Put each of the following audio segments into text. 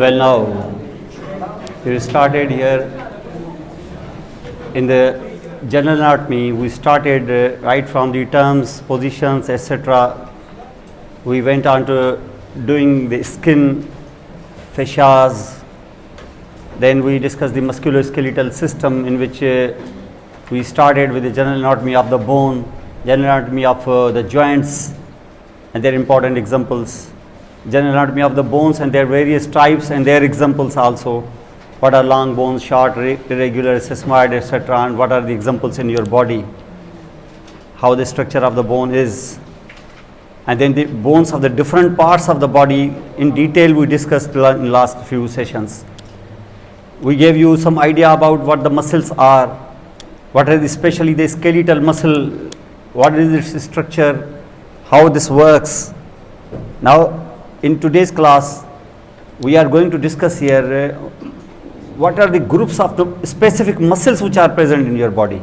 Well, now we started here in the general anatomy. We started right from the terms, positions, etc. We went on to doing the skin, fascias. Then we discussed the musculoskeletal system, in which we started with the general anatomy of the bone, general anatomy of the joints and their important examples, general anatomy of the bones and their various types and their examples also. What are long bones, short, irregular, sesamoid, etc., and what are the examples in your body, how the structure of the bone is, and then the bones of the different parts of the body in detail we discussed in last few sessions. We gave you some idea about what the muscles are, what are especially the skeletal muscle, what is its structure, how this works. Now in today's class we are going to discuss here what are the groups of the specific muscles which are present in your body.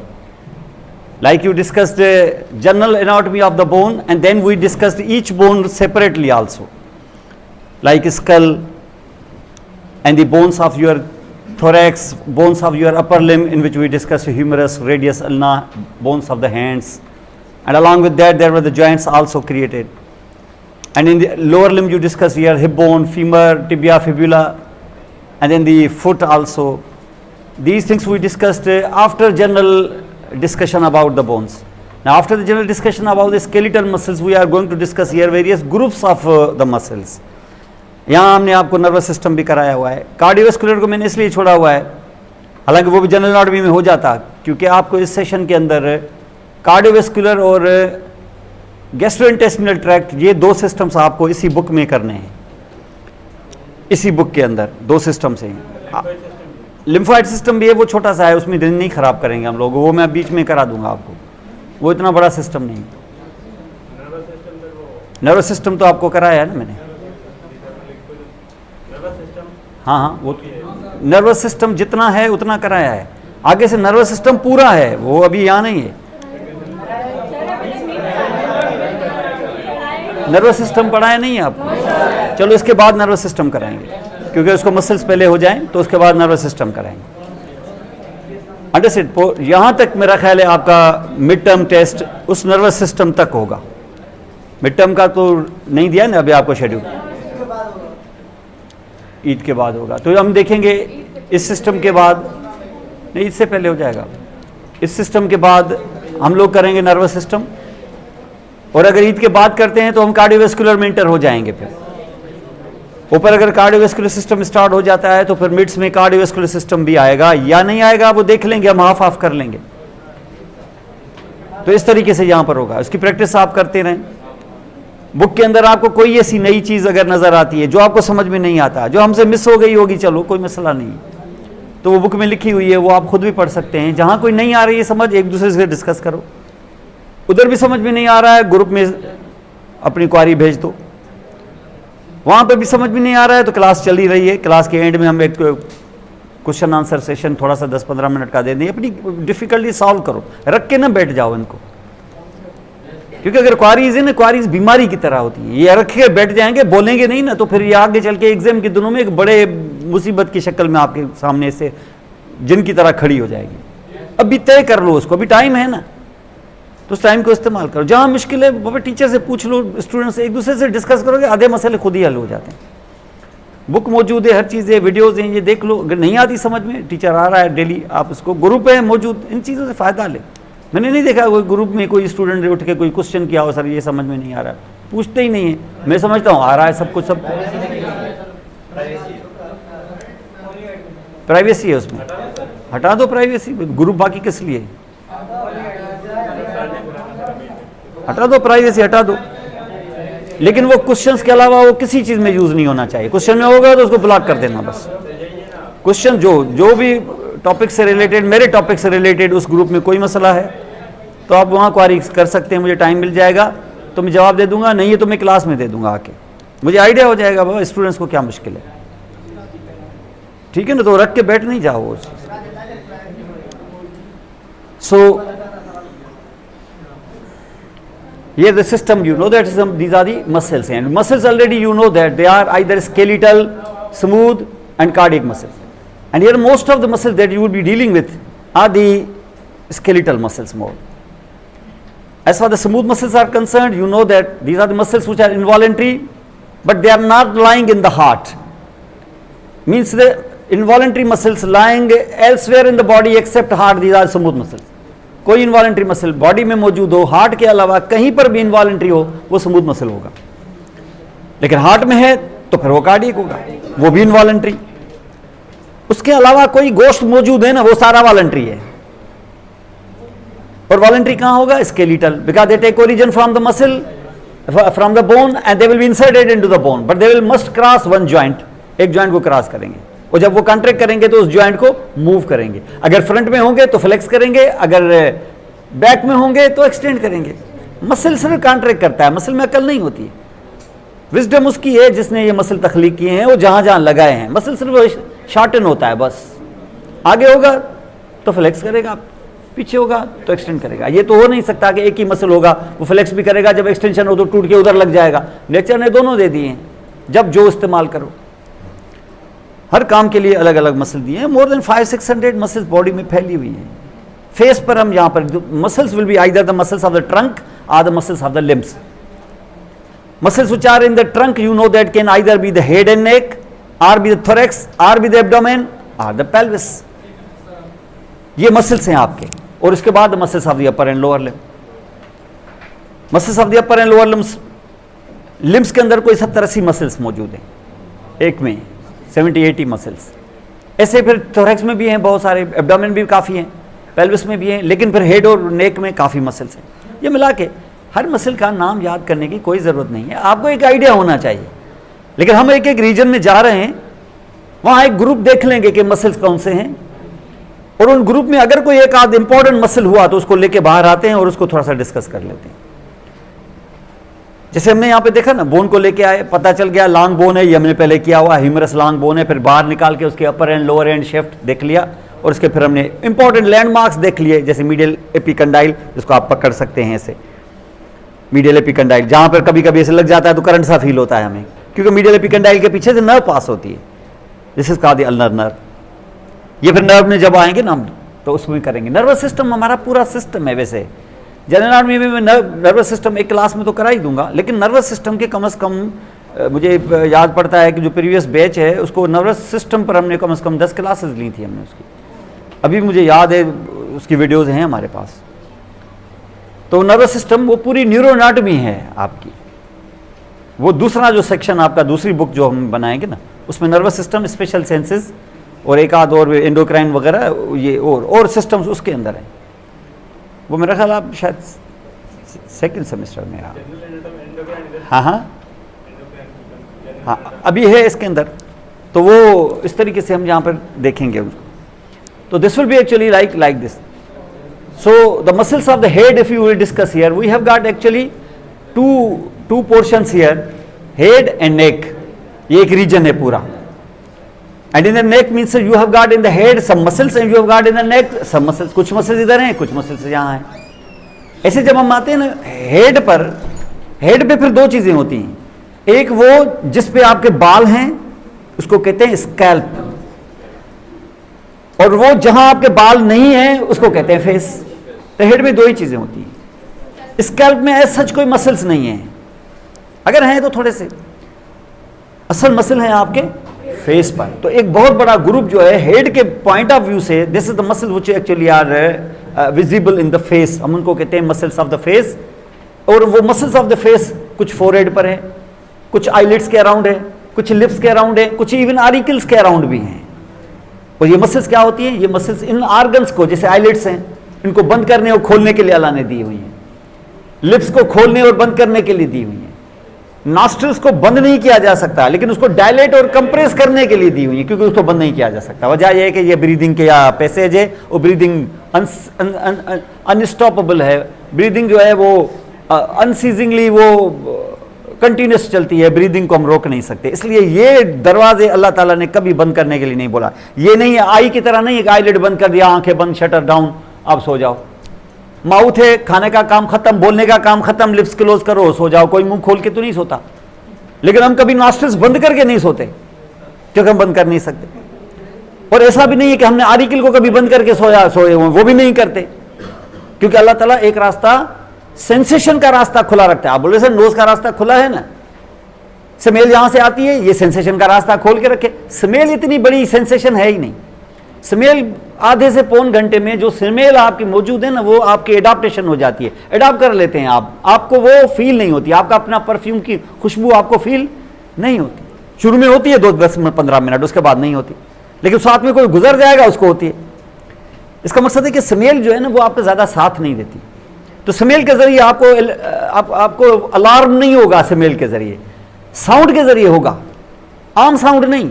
Like you discussed the general anatomy of the bone, and then we discussed each bone separately also, like skull and the bones of your thorax, bones of your upper limb, in which we discussed humerus, radius, ulna, bones of the hands, and along with that there were the joints also created. And in the lower limb you discussed here hip bone, femur, tibia, fibula, and then the foot also. These things we discussed after general discussion about the bones. Now after the general discussion about the skeletal muscles, we are going to discuss here various groups of the muscles. यहाँ हमने आपको nervous system भी कराया हुआ है, cardiovascular को मैंने इसलिए छोड़ा हुआ है, हालांकि वो भी जनरल एनाटॉमी में हो जाता, क्योंकि आपको इस सेशन के अंदर कार्डियोवैस्कुलर और गैस्ट्रोइंटेस्टिनल ट्रैक्ट, ये दो सिस्टम्स आपको इसी बुक में करने हैं, इसी बुक के अंदर दो सिस्टम से। लिम्फोइड सिस्टम भी है, वो छोटा सा है, उसमें दिन नहीं खराब करेंगे हम लोग, वो मैं बीच में करा दूंगा आपको, वो इतना बड़ा सिस्टम नहीं। नर्वस सिस्टम तो आपको कराया है ना मैंने, हाँ हाँ, वो नर्वस सिस्टम जितना है उतना कराया है, आगे से नर्वस सिस्टम पूरा है, वो अभी यहाँ नहीं है। नर्वस सिस्टम पढ़ाया नहीं है आपको, चलो इसके बाद नर्वस सिस्टम कराएंगे, क्योंकि उसको मसल्स पहले हो जाएं तो उसके बाद नर्वस सिस्टम कराएंगे। अंडरस्टैंड? यहाँ तक मेरा ख्याल है आपका मिड टर्म टेस्ट उस नर्वस सिस्टम तक होगा। मिड टर्म का तो नहीं दिया ना अभी आपको शेड्यूल, ईद के बाद होगा, तो हम देखेंगे इस सिस्टम के बाद, नहीं इससे पहले हो जाएगा, इस सिस्टम के बाद हम लोग करेंगे नर्वस सिस्टम, और अगर ईद के बाद करते हैं तो हम कार्डियोवैस्कुलर में इंटर हो जाएंगे। फिर ऊपर अगर कार्डियोवैस्कुलर सिस्टम स्टार्ट हो जाता है तो फिर मिड्स में कार्डियोवैस्कुलर सिस्टम भी आएगा या नहीं आएगा वो देख लेंगे, हम हाफ हाफ कर लेंगे। तो इस तरीके से यहां पर होगा, इसकी प्रैक्टिस आप करते रहें। बुक के अंदर आपको कोई ऐसी नई चीज अगर नजर आती है जो आपको समझ में नहीं आता, जो हमसे मिस हो गई होगी, चलो कोई मसला नहीं, तो वो बुक में लिखी हुई है, वो आप खुद भी पढ़ सकते हैं। जहां कोई नहीं आ रही है समझ, एक दूसरे से डिस्कस करो। उधर भी समझ में नहीं आ रहा है, ग्रुप में अपनी क्वारी भेज दो। वहां पे भी समझ में नहीं आ रहा है तो क्लास चल ही रही है, क्लास के एंड में हम एक क्वेश्चन आंसर सेशन थोड़ा सा 10-15 मिनट का दे दें, अपनी डिफिकल्टी सॉल्व करो, रख के ना बैठ जाओ इनको, क्योंकि अगर क्वारीज है ना, क्वारीज बीमारी की तरह होती है, ये रख के बैठ जाएंगे, बोलेंगे नहीं ना, तो फिर ये आगे चल के एग्जाम के दिनों में एक बड़े मुसीबत की शक्ल में आपके सामने से जिनकी तरह खड़ी हो जाएगी। अभी तय कर लो उसको, अभी टाइम है ना, तो उस टाइम को इस्तेमाल करो। जहां मुश्किल है वो टीचर से पूछ लो, स्टूडेंट से, एक दूसरे से डिस्कस करोगे, आधे मसले खुद ही हल हो जाते हैं। बुक मौजूद है, हर चीज़ है, वीडियोज़ हैं, ये देख लो। अगर नहीं आती समझ में, टीचर आ रहा है डेली, आप उसको ग्रुप है मौजूद, इन चीज़ों से फ़ायदा ले। मैंने नहीं देखा कोई ग्रुप में कोई स्टूडेंट उठ के कोई क्वेश्चन किया हो, सर ये समझ में नहीं आ रहा, पूछते ही नहीं है। मैं समझता हूँ आ रहा है सब कुछ, सब प्राइवेसी है उसमें, हटा दो प्राइवेसी, ग्रुप बाकी किस लिए, हटा दो प्राइवेसी, हटा दो। लेकिन वो क्वेश्चंस के अलावा वो किसी चीज में यूज नहीं होना चाहिए। क्वेश्चन में होगा तो उसको ब्लॉक कर देना बस। क्वेश्चन जो भी टॉपिक से रिलेटेड, मेरे टॉपिक से रिलेटेड उस ग्रुप में कोई मसला है तो आप वहाँ क्वारी कर सकते हैं, मुझे टाइम मिल जाएगा तो मैं जवाब दे दूंगा, नहीं है तो मैं क्लास में दे दूंगा आके, मुझे आइडिया हो जाएगा बाबा स्टूडेंट्स को क्या मुश्किल है, ठीक है ना। तो रख के बैठ नहीं जाओ उस चीज। सो here the system, you know that these are the muscles, and muscles already you know that they are either skeletal smooth and cardiac muscles. And here most of the muscles that you will be dealing with are the skeletal muscles more. As far as the smooth muscles are concerned, you know that these are the muscles which are involuntary, but they are not lying in the heart. Means the involuntary muscles lying elsewhere in the body except heart, these are smooth muscles. कोई involuntary muscle body में मौजूद हो, heart के अलावा कहीं पर भी involuntary हो, वो स्मूथ मसल होगा. लेकिन हार्ट में है तो फिर वो कार्डियक होगा, वो भी इनवॉलेंट्री. उसके अलावा कोई गोश्त मौजूद है ना, वो सारा वॉलेंट्री है. और वॉलेंट्री कहां होगा? Skeletal, because they take origin from the muscle, from the bone, and they will be inserted into the bone, but they will must cross one joint. एक जॉइंट को क्रॉस करेंगे, और जब वो कॉन्ट्रैक्ट करेंगे तो उस जॉइंट को मूव करेंगे. अगर फ्रंट में होंगे तो फ्लेक्स करेंगे, अगर बैक में होंगे तो एक्सटेंड करेंगे. मसल सिर्फ कॉन्ट्रैक्ट करता है, मसल में अकल नहीं होती है. विजडम उसकी है जिसने ये मसल तख्लीक किए हैं, वो जहां जहां लगाए हैं. मसल सिर्फ शॉर्टन होता है बस. आगे होगा तो फ्लेक्स करेगा, पीछे होगा तो एक्सटेंड करेगा. ये तो हो नहीं सकता कि एक ही मसल होगा, वो फ्लेक्स भी करेगा, जब एक्सटेंशन हो तो टूट के उधर लग जाएगा. नेचर ने दोनों दे दिए हैं, जब जो इस्तेमाल करो. हर काम के लिए अलग अलग मसल दिए हैं. मोर देन 500-600 मसल्स बॉडी में फैली हुई हैं. फेस पर हम यहाँ पर muscles will be either the muscles of the trunk और the muscles of the limbs. Muscles which are in the trunk, you know that can either be the head and neck, or be the thorax, or be the abdomen, or the pelvis. ये muscles हैं आपके. और इसके बाद muscles of the upper and lower limb. Muscles of the upper and lower limbs के अंदर कोई 70-80 muscles मौजूद हैं एक में, 70-80 मसल्स. ऐसे फिर थोरैक्स में भी हैं बहुत सारे, एब्डोमेन भी काफ़ी हैं, पेल्विस में भी हैं, लेकिन फिर हेड और नेक में काफ़ी मसल्स हैं. ये मिला के हर मसल का नाम याद करने की कोई ज़रूरत नहीं है, आपको एक आइडिया होना चाहिए. लेकिन हम एक एक रीजन में जा रहे हैं, वहाँ एक ग्रुप देख लेंगे कि मसल्स कौन से हैं, और उन ग्रुप में अगर कोई एक आध इंपॉर्टेंट मसल हुआ तो उसको लेके बाहर आते हैं और उसको थोड़ा सा डिस्कस कर लेते हैं. जैसे हमने यहाँ पे देखा ना, बोन को लेके आए, पता चल गया लॉन्ग बोन है, ये हमने पहले किया हुआ, ह्यूमरस लॉन्ग बोन है. फिर बाहर निकाल के उसके अपर एंड लोअर एंड शेफ्ट देख लिया, और उसके फिर हमने इंपॉर्टेंट लैंडमार्क्स देख लिए, जैसे मीडियल एपिकंडाइल, जिसको आप पकड़ सकते हैं ऐसे. मीडियल एपिकंडाइल जहाँ पर कभी कभी ऐसे लग जाता है तो करंट सा फील होता है हमें, क्योंकि मीडियल एपिकंडाइल के पीछे से नर्व पास होती है. This is called the ulnar nerve. ये फिर नर्व में जब आएंगे ना हम तो उसमें करेंगे. नर्वस सिस्टम हमारा पूरा सिस्टम है. वैसे जनरल एनाटॉमी में मैं नर्वस सिस्टम एक क्लास में तो करा ही दूंगा, लेकिन नर्वस सिस्टम के कम से कम मुझे याद पड़ता है कि जो प्रीवियस बैच है उसको नर्वस सिस्टम पर हमने कम से कम 10 क्लासेस ली थी हमने उसकी. अभी मुझे याद है, उसकी वीडियोज़ हैं हमारे पास. तो नर्वस सिस्टम वो पूरी न्यूरो एनाटॉमी है आपकी. वो दूसरा जो सेक्शन आपका, दूसरी बुक जो हम बनाएंगे ना, उसमें नर्वस सिस्टम, स्पेशल सेंसेस और एक आध और एंडोक्राइन वगैरह, ये और सिस्टम्स उसके अंदर हैं. वो मेरा ख्याल आप शायद सेकंड सेमेस्टर में हाँ अभी है इसके अंदर. तो वो इस तरीके से हम यहाँ पर देखेंगे उसको. तो this will be actually like this. So the muscles of the head, if you will discuss here, we have got actually two portions here, head and neck. ये एक रीजन है पूरा. And in the neck means you have got in the head some muscles and you have got in the neck some muscles. कुछ muscles इधर हैं, कुछ muscles यहाँ हैं. ऐसे जब हम आते हैं ना हेड पर, हेड पे फिर दो चीजें होती हैं. एक वो जिस पे आपके बाल हैं उसको कहते हैं स्कैल्प, और वो जहां आपके बाल नहीं हैं उसको कहते हैं फेस. तो हेड में दो ही चीजें होती हैं. स्कैल्प में ऐसा सच कोई मसल्स नहीं है, अगर हैं तो थोड़े से. असल मसल हैं आपके फेस पर. तो एक बहुत बड़ा ग्रुप जो है हेड के पॉइंट ऑफ व्यू से, this is the muscle which actually are visible in the face. हम उनको कहते हैं मसल्स ऑफ द फेस. और वो मसल्स ऑफ द फेस कुछ फोरहेड पर है, कुछ आईलिड्स के अराउंड है, कुछ लिप्स के अराउंड है, कुछ इवन आरिकल्स के अराउंड भी हैं. और ये मसल्स क्या होती हैं? ये मसल्स इन ऑर्गन्स को, जैसे आईलिड्स हैं, इनको बंद करने और खोलने के लिए अल्लाह ने दी हुई हैं. लिप्स को खोलने और बंद करने के लिए दी हुई हैं. नॉस्ट्रिल्स को बंद नहीं किया जा सकता, लेकिन उसको डायलेट और कंप्रेस करने के लिए दी हुई है, क्योंकि उसको बंद नहीं किया जा सकता. वजह यह है कि ये ब्रीदिंग के या पैसेज है, और ब्रीदिंग अनस्टॉपेबल है. ब्रीदिंग जो है वो अनसीजिंगली वो कंटिन्यूस चलती है. ब्रीदिंग को हम रोक नहीं सकते. इसलिए ये दरवाजे अल्लाह ताला ने कभी बंद करने के लिए नहीं बोला. ये नहीं है आई की तरह नहीं है, आईलिड बंद कर दिया, आंखें बंद, शटर डाउन, आप सो जाओ. माउथ है, खाने का काम खत्म, बोलने का काम खत्म, लिप्स क्लोज करो, सो जाओ. कोई मुंह खोल के तो नहीं सोता. लेकिन हम कभी नॉस्ट्रिल्स बंद करके नहीं सोते. क्योंकि हम बंद कर नहीं सकते। और ऐसा भी नहीं है कि हमने आरिकिल को कभी बंद करके सोए हुए, वो भी नहीं करते, क्योंकि अल्लाह ताला एक रास्ता सेंसेशन का रास्ता खुला रखता है। आप बोले सर नोज का रास्ता खुला है ना, स्मेल यहां से आती है, ये सेंसेशन का रास्ता खोल के रखे। स्मेल इतनी बड़ी सेंसेशन है ही नहीं। स्मेल आधे से पौन घंटे में जो स्मेल आपकी मौजूद है ना, वो आपकी एडाप्टेशन हो जाती है, एडाप्ट कर लेते हैं आप, आपको वो फील नहीं होती, आपका अपना परफ्यूम की खुशबू आपको फील नहीं होती। शुरू में होती है 10-15 मिनट, उसके बाद नहीं होती, लेकिन साथ में कोई गुजर जाएगा उसको होती है। इसका मकसद है कि स्मेल जो है ना वो आपको ज्यादा साथ नहीं देती। तो स्मेल के जरिए आपको अलार्म नहीं होगा, स्मेल के जरिए, साउंड के जरिए होगा, आम साउंड नहीं।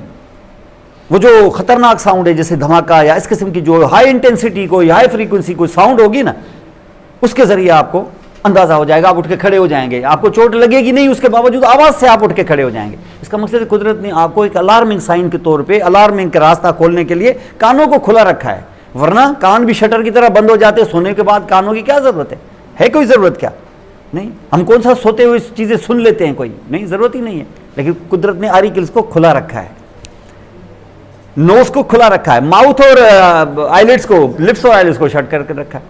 वो जो खतरनाक साउंड है जैसे धमाका या इस किस्म की जो हाई इंटेंसिटी को, हाई फ्रीक्वेंसी कोई साउंड होगी ना, उसके जरिए आपको अंदाजा हो जाएगा, आप उठ के खड़े हो जाएंगे, आपको चोट लगेगी नहीं, उसके बावजूद आवाज से आप उठ के खड़े हो जाएंगे। इसका मकसद है कुदरत ने आपको एक अलार्मिंग साइन के तौर पे, अलार्मिंग का रास्ता खोलने के लिए कानों को खुला रखा है। वरना कान भी शटर की तरह बंद हो जाते, सोने के बाद कानों की क्या जरूरत है कोई जरूरत क्या? नहीं, हम कौन सा सोते हुए चीजें सुन लेते हैं, कोई नहीं, जरूरत ही नहीं है। लेकिन कुदरत ने आरिकिल्स को खुला रखा है, नोज को खुला रखा है, माउथ और आईलिड्स को, लिप्स और आईलिड्स को शट करके रखा है।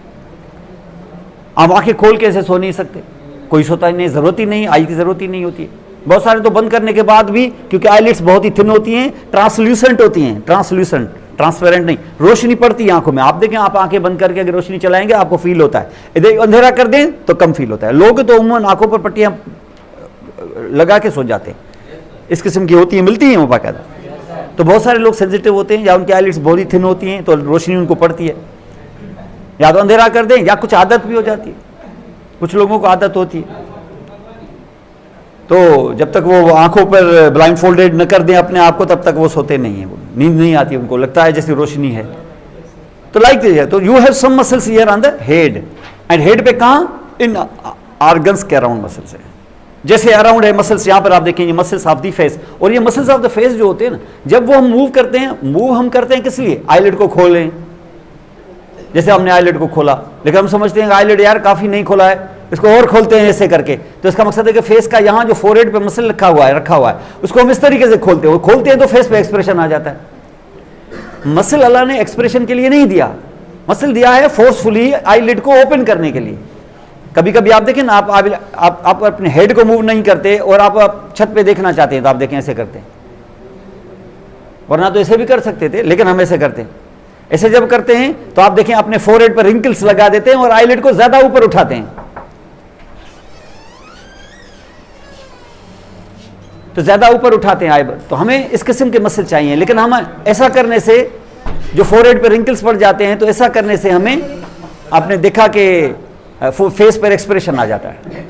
आप आंखें खोल के ऐसे सो नहीं सकते, कोई सोता ही नहीं, जरूरत ही नहीं, आई की जरूरत ही नहीं होती है। बहुत सारे तो बंद करने के बाद भी, क्योंकि आईलिड्स बहुत ही थिन होती हैं, ट्रांसल्यूसेंट होती हैं, ट्रांसल्यूसेंट, ट्रांसपेरेंट नहीं, रोशनी पड़ती है आंखों में। आप देखें, आप आंखें बंद करके अगर रोशनी चलाएंगे आपको फील होता है, इधर अंधेरा कर दें तो कम फील होता है। लोग तो उम्मन आंखों पर पट्टियां लगा के सो जाते हैं, इस किस्म की होती है, मिलती हैं वो बाकायदा। तो बहुत सारे लोग सेंसिटिव होते हैं, या उनकी आईलिड्स बहुत ही थिन होती हैं तो रोशनी उनको पड़ती है, या तो अंधेरा कर दें, या कुछ आदत भी हो जाती है, कुछ लोगों को आदत होती है। तो जब तक वो आंखों पर ब्लाइंड फोल्डेड न कर दें अपने आप को, तब तक वो सोते नहीं है, वो नींद नहीं आती, उनको लगता है जैसे रोशनी है। तो लाइक दिस है, तो you have some muscles here on the head, and head पे कहाँ, इन ऑर्गन्स के अराउंड मसल्स है। जैसे अराउंड है मसल्स, यहां पर आप देखेंगे मसल्स ऑफ द फेस, और ये मसल्स ऑफ द फेस जो होते हैं ना, जब वो हम मूव करते हैं, मूव हम करते हैं किस लिए? आईलिड को खोलें। जैसे हमने आईलिड को खोला, लेकिन हम समझते हैं आईलिड यार काफी नहीं खोला है, इसको और खोलते हैं ऐसे करके। तो इसका मकसद है कि फेस का यहाँ जो फोरहेड पे मसल रखा हुआ है, उसको हम इस तरीके से खोलते हैं, वो खोलते हैं तो फेस पे एक्सप्रेशन आ जाता है। मसल अल्लाह ने एक्सप्रेशन के लिए नहीं दिया, मसल दिया है फोर्सफुली आईलिड को ओपन करने के लिए। कभी कभी आप देखें ना, आप अपने हेड को मूव नहीं करते और आप छत पे देखना चाहते हैं तो आप देखें ऐसे करते हैं, वरना तो ऐसे भी कर सकते थे, लेकिन हम ऐसे करते हैं। ऐसे जब करते हैं तो आप देखें अपने फोरहेड पर रिंकल्स लगा देते हैं और आईलिड को ज्यादा ऊपर उठाते हैं, तो ज्यादा ऊपर उठाते हैं आईलिड। तो हमें इस किस्म के मसल चाहिए, लेकिन हम ऐसा करने से जो फोरहेड पर रिंकल्स पड़ जाते हैं, तो ऐसा करने से हमें, आपने देखा कि फेस पर एक्सप्रेशन आ जाता है।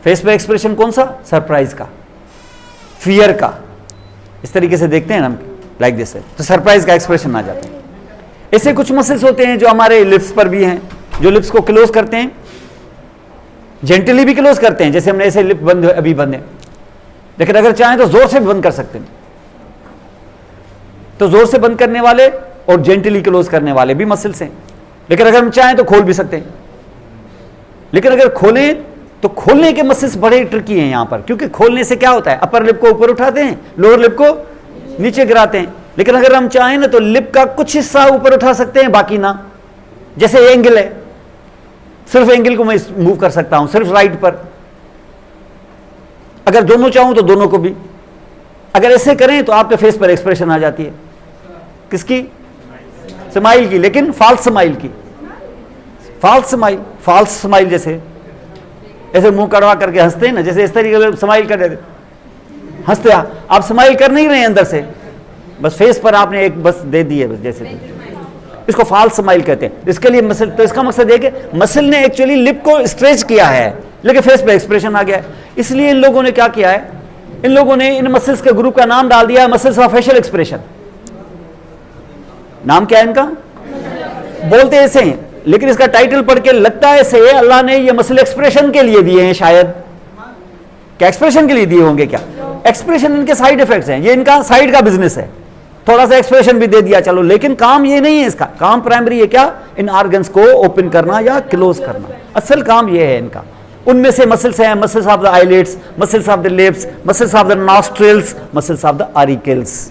फेस पर एक्सप्रेशन कौन सा? सरप्राइज का, फियर का, इस तरीके से देखते हैं ना हम, लाइक दिस है, तो सरप्राइज का एक्सप्रेशन आ जाता है। ऐसे कुछ मसल्स होते हैं जो हमारे लिप्स पर भी हैं, जो लिप्स को क्लोज करते हैं, जेंटली भी क्लोज करते हैं, जैसे हमने ऐसे लिप बंद अभी बंद है, लेकिन अगर चाहें तो जोर से भी बंद कर सकते हैं। तो जोर से बंद करने वाले और जेंटली क्लोज करने वाले भी मसल्स हैं, लेकिन अगर हम चाहें तो खोल भी सकते हैं। लेकिन अगर खोलें तो खोलने के मसल्स बड़े ट्रिकी हैं यहां पर, क्योंकि खोलने से क्या होता है, अपर लिप को ऊपर उठाते हैं, लोअर लिप को नीचे गिराते हैं। लेकिन अगर हम चाहें ना तो लिप का कुछ हिस्सा ऊपर उठा सकते हैं, बाकी ना। जैसे एंगल है, सिर्फ एंगल को मैं मूव कर सकता हूं, सिर्फ राइट पर। अगर दोनों चाहूं तो दोनों को भी। अगर ऐसे करें तो आपके फेस पर एक्सप्रेशन आ जाती है, किसकी? स्माइल की, लेकिन फॉल्स स्माइल की। फॉल्स स्माइल जैसे ऐसे मुंह कड़वा करके हंसते हैं ना, जैसे इस तरीके से स्माइल कर देते, हंसते आप स्माइल कर नहीं रहे हैं अंदर से, बस फेस पर आपने एक बस दे दी है, बस जैसे, इसको फॉल्स स्माइल कहते हैं। इसके लिए मसल, तो इसका मकसद है कि मसल ने एक्चुअली लिप को स्ट्रेच किया है, लेकिन फेस पे एक्सप्रेशन आ गया है। इसलिए इन लोगों ने क्या किया है, इन लोगों ने इन मसल्स के ग्रुप का नाम डाल दिया है मसल्स ऑफ फेशियल एक्सप्रेशन। नाम क्या है इनका? बोलते ऐसे हैं, लेकिन इसका टाइटल पढ़ के लगता है ऐसे है अल्लाह ने ये मसल एक्सप्रेशन के लिए दिए हैं शायद। क्या एक्सप्रेशन के लिए दिए होंगे क्या? एक्सप्रेशन इनके साइड इफेक्ट्स हैं, ये इनका साइड का बिजनेस है। थोड़ा सा एक्सप्रेशन भी दे दिया चलो, लेकिन काम ये नहीं है, इसका काम प्राइमरी है क्या? इन ऑर्गन्स को ओपन करना या क्लोज करना, असल काम ये है इनका। उनमें से मसल्स हैं, muscles of the eyelids, muscles of the lips, muscles of the nostrils, muscles of the auricles.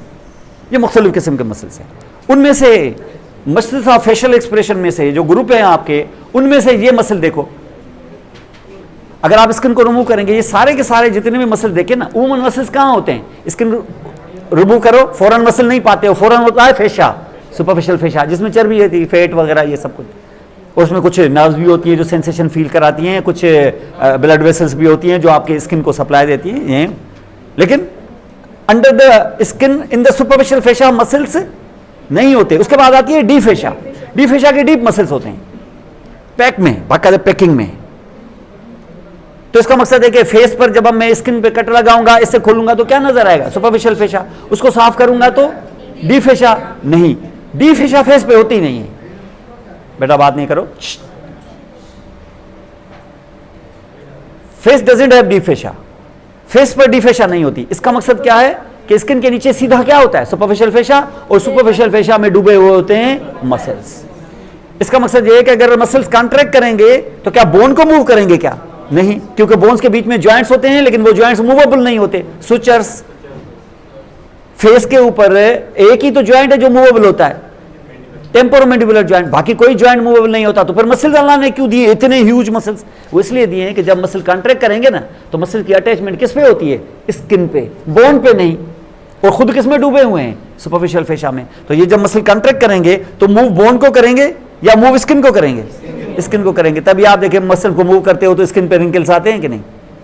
ये मुख्तलिफ किस्म के मसल्स हैं। उनमें से मसल्स ऑफ फेशियल एक्सप्रेशन में से जो ग्रुप है आपके, उनमें से ये मसल देखो, अगर आप स्किन को रिमूव करेंगे, ये सारे के सारे जितने भी मसल देखे ना, उमन मसल्स कहाँ होते हैं? स्किन रिमूव करो फौरन मसल नहीं पाते हो, फौरन होता है फेशा, सुपरफिशियल फेशा, जिसमें चर्बी होती है, फैट वगैरह ये सब कुछ, और उसमें कुछ नर्व्स भी होती है जो सेंसेशन फील कराती हैं, कुछ ब्लड वेसल्स भी होती हैं जो आपके स्किन को सप्लाई देती हैं। लेकिन under the skin in the superficial fascia muscles नहीं होते। उसके बाद आती है डी फेशा। डी फेशा के डीप मसल्स होते हैं पैक में, बाकायदा पैकिंग में। तो इसका मकसद है कि फेस पर जब मैं स्किन पे कट लगाऊंगा, इससे खोलूंगा तो क्या नजर आएगा? सुपरफिशियल फेशा। उसको साफ करूंगा तो डी फेशा नहीं, डी फेशा फेस पे होती नहीं है। बेटा बात नहीं करो, face doesn't have the fascia, face पर डी फेशा नहीं होती। इसका मकसद क्या है कि स्किन के नीचे सीधा क्या होता है? सुपरफिशियल फेशा, और सुपरफिशियल फेशा में डूबे हुए होते हैं मसल्स। इसका मकसद यह है कि अगर मसल्स कॉन्ट्रैक्ट करेंगे तो क्या बोन को मूव करेंगे? क्या नहीं, क्योंकि बोन्स के बीच में जॉइंट्स होते हैं, लेकिन वो जॉइंट्स मूवेबल नहीं होते। सुचर्स, फेस के ऊपर एक ही तो जॉइंट है जो मूवेबल होता है, टेम्पोरोमैंडिबुलर जॉइंट, बाकी कोई जॉइंट मूवेबल नहीं होता। तो फिर मसल अल्लाह ने क्यों दिए इतने ह्यूज मसल्स? वो इसलिए दिए हैं कि जब मसल कॉन्ट्रैक्ट करेंगे ना, तो मसल की अटैचमेंट किस पे होती है? स्किन पे, बोन पे नहीं। और खुद किस में डूबे हुए हैं? सुपरफिशियल फेशा में। तो ये जब मसल कॉन्ट्रैक्ट करेंगे तो मूव बोन को करेंगे या मूव स्किन को करेंगे? स्किन को करेंगे। तभी आप देखें मसल को मूव करते हो तो स्किन पे रिंकल्स आते हैं कि नहीं,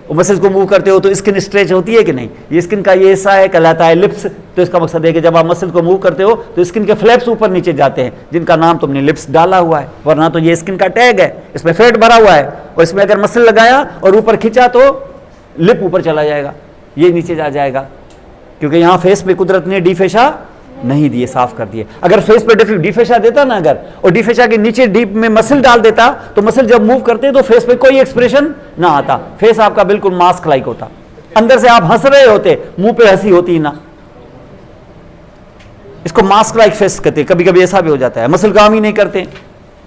और मसल्स को मूव करते हो तो स्किन स्ट्रेच होती है कि नहीं। ये स्किन का ये हिस्सा है, कहलाता है लिप्स। तो इसका मकसद है कि जब आप मसल को मूव करते हो तो स्किन के फ्लैप्स ऊपर नीचे जाते हैं, जिनका नाम तुमने लिप्स डाला हुआ है, वरना तो ये स्किन का टैग है, इसमें फैट भरा हुआ है, और इसमें अगर मसल लगाया और ऊपर खींचा तो लिप ऊपर चला जाएगा, ये नीचे जा जाएगा, क्योंकि यहाँ फेस पे कुदरत ने डी फेशा नहीं दिए, साफ कर दिए। अगर फेस पे डी फेशा देता ना अगर, और डी फेशा के नीचे डीप में मसल डाल देता, तो मसल जब मूव करते तो फेस पे कोई एक्सप्रेशन ना आता, फेस आपका बिल्कुल मास्क लाइक होता। अंदर से आप हंस रहे होते, मुंह पे हंसी होती ना। इसको मास्क लाइक फेस कहते हैं। कभी कभी ऐसा भी हो जाता है, मसल काम ही नहीं करते,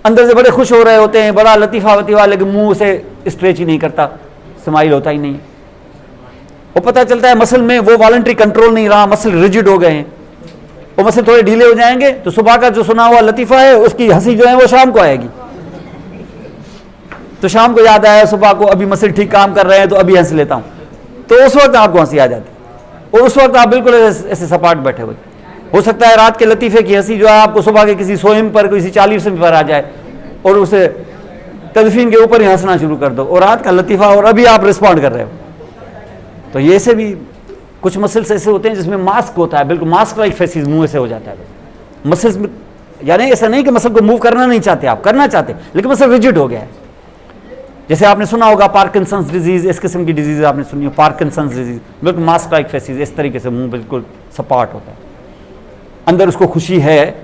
अंदर से बड़े खुश हो रहे होते हैं, बड़ा लतीफा वतीफा, लेकिन मुंह से स्ट्रेच ही नहीं करता, स्माइल होता ही नहीं। वो पता चलता है मसल में वो वॉलंटरी कंट्रोल नहीं रहा, मसल रिजिड हो गए हैं, वो मसल थोड़े ढीले हो जाएंगे तो सुबह का जो सुना हुआ लतीफा है उसकी हंसी जो है वो शाम को आएगी। तो शाम को याद आया सुबह को अभी मसल ठीक काम कर रहे हैं तो अभी हंस लेता हूं, तो उस वक्त आपको हंसी आ जाती है, और उस वक्त आप बिल्कुल ऐसे सपाट बैठे हुए। हो सकता है रात के लतीफे की हंसी जो है आपको सुबह के किसी सोइम पर, किसी 40 पर आ जाए, और उसे तदफीन के ऊपर ही हंसना शुरू कर दो, और रात का लतीफा और अभी आप रिस्पॉन्ड कर रहे हो। तो ये से भी कुछ मसल्स ऐसे होते हैं जिसमें मास्क होता है, बिल्कुल मास्क लाइक फेसिस, मुंह से हो जाता है मसल्स में। यानी ऐसा नहीं कि मसल को मूव करना नहीं चाहते, आप करना चाहते, लेकिन मसल रिजिड हो गया है। जैसे आपने सुना होगा पार्किंसंस डिजीज, इस किस्म की डिजीज आपने सुनी हो, पार्किंसंस डिजीज, बिल्कुल मास्क लाइक फेसिस, इस तरीके से मुंह बिल्कुल सपाट होता है। अंदर उसको खुशी है,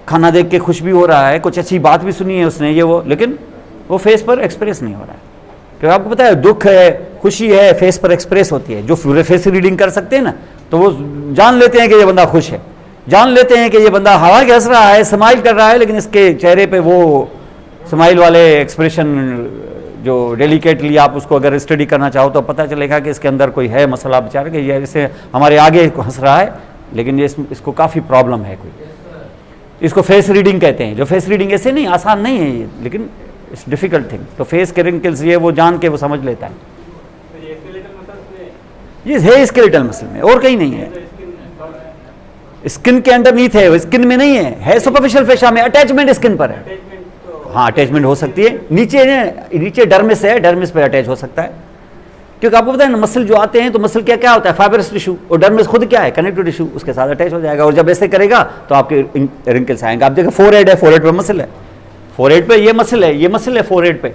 खाना देख के खुश भी हो रहा है, कुछ अच्छी बात भी सुनी है उसने, ये वो, लेकिन वो फेस पर एक्सप्रेस नहीं हो रहा है। क्योंकि आपको पता है दुख है, खुशी है, फेस पर एक्सप्रेस होती है। जो फेस रीडिंग कर सकते हैं ना, तो वो जान लेते हैं कि ये बंदा खुश है, जान लेते हैं कि ये बंदा हवा हंस रहा है, स्माइल कर रहा है, लेकिन इसके चेहरे पे वो स्माइल वाले एक्सप्रेशन जो डेलिकेटली आप उसको अगर स्टडी करना चाहो तो पता चलेगा कि इसके अंदर कोई है मसला बेचारे कि ये जैसे हमारे आगे हंस रहा है, लेकिन ये इसको काफ़ी प्रॉब्लम है कोई। इसको फेस रीडिंग कहते हैं। जो फेस रीडिंग ऐसे नहीं, आसान नहीं है ये, लेकिन इट्स डिफिकल्ट थिंग। तो फेस के रिंकल्स ये वो जान के वो समझ लेता है। ये है स्केलेटल मसल में, और कहीं नहीं है। स्किन के अंडरनीथ है, स्किन में नहीं है सुपरफिशियल फेशा में, अटैचमेंट स्किन पर है। हाँ, अटैचमेंट हो सकती है, नीचे डर्मिस है, डर्मिस पे अटैच हो सकता है। क्योंकि आपको पता है ना, मसल जो आते हैं तो मसल क्या क्या होता है? फाइबरस टिश्यू, और डर्मिस खुद क्या है? कनेक्टिव टिश्यू, उसके साथ अटैच हो जाएगा, और जब ऐसे करेगा तो आपके रिंकल्स आएंगे। आप देखो फोरहेड है, फोरहेड पे मसल है, फोरहेड पे ये मसल है, ये मसल है फोरहेड पे।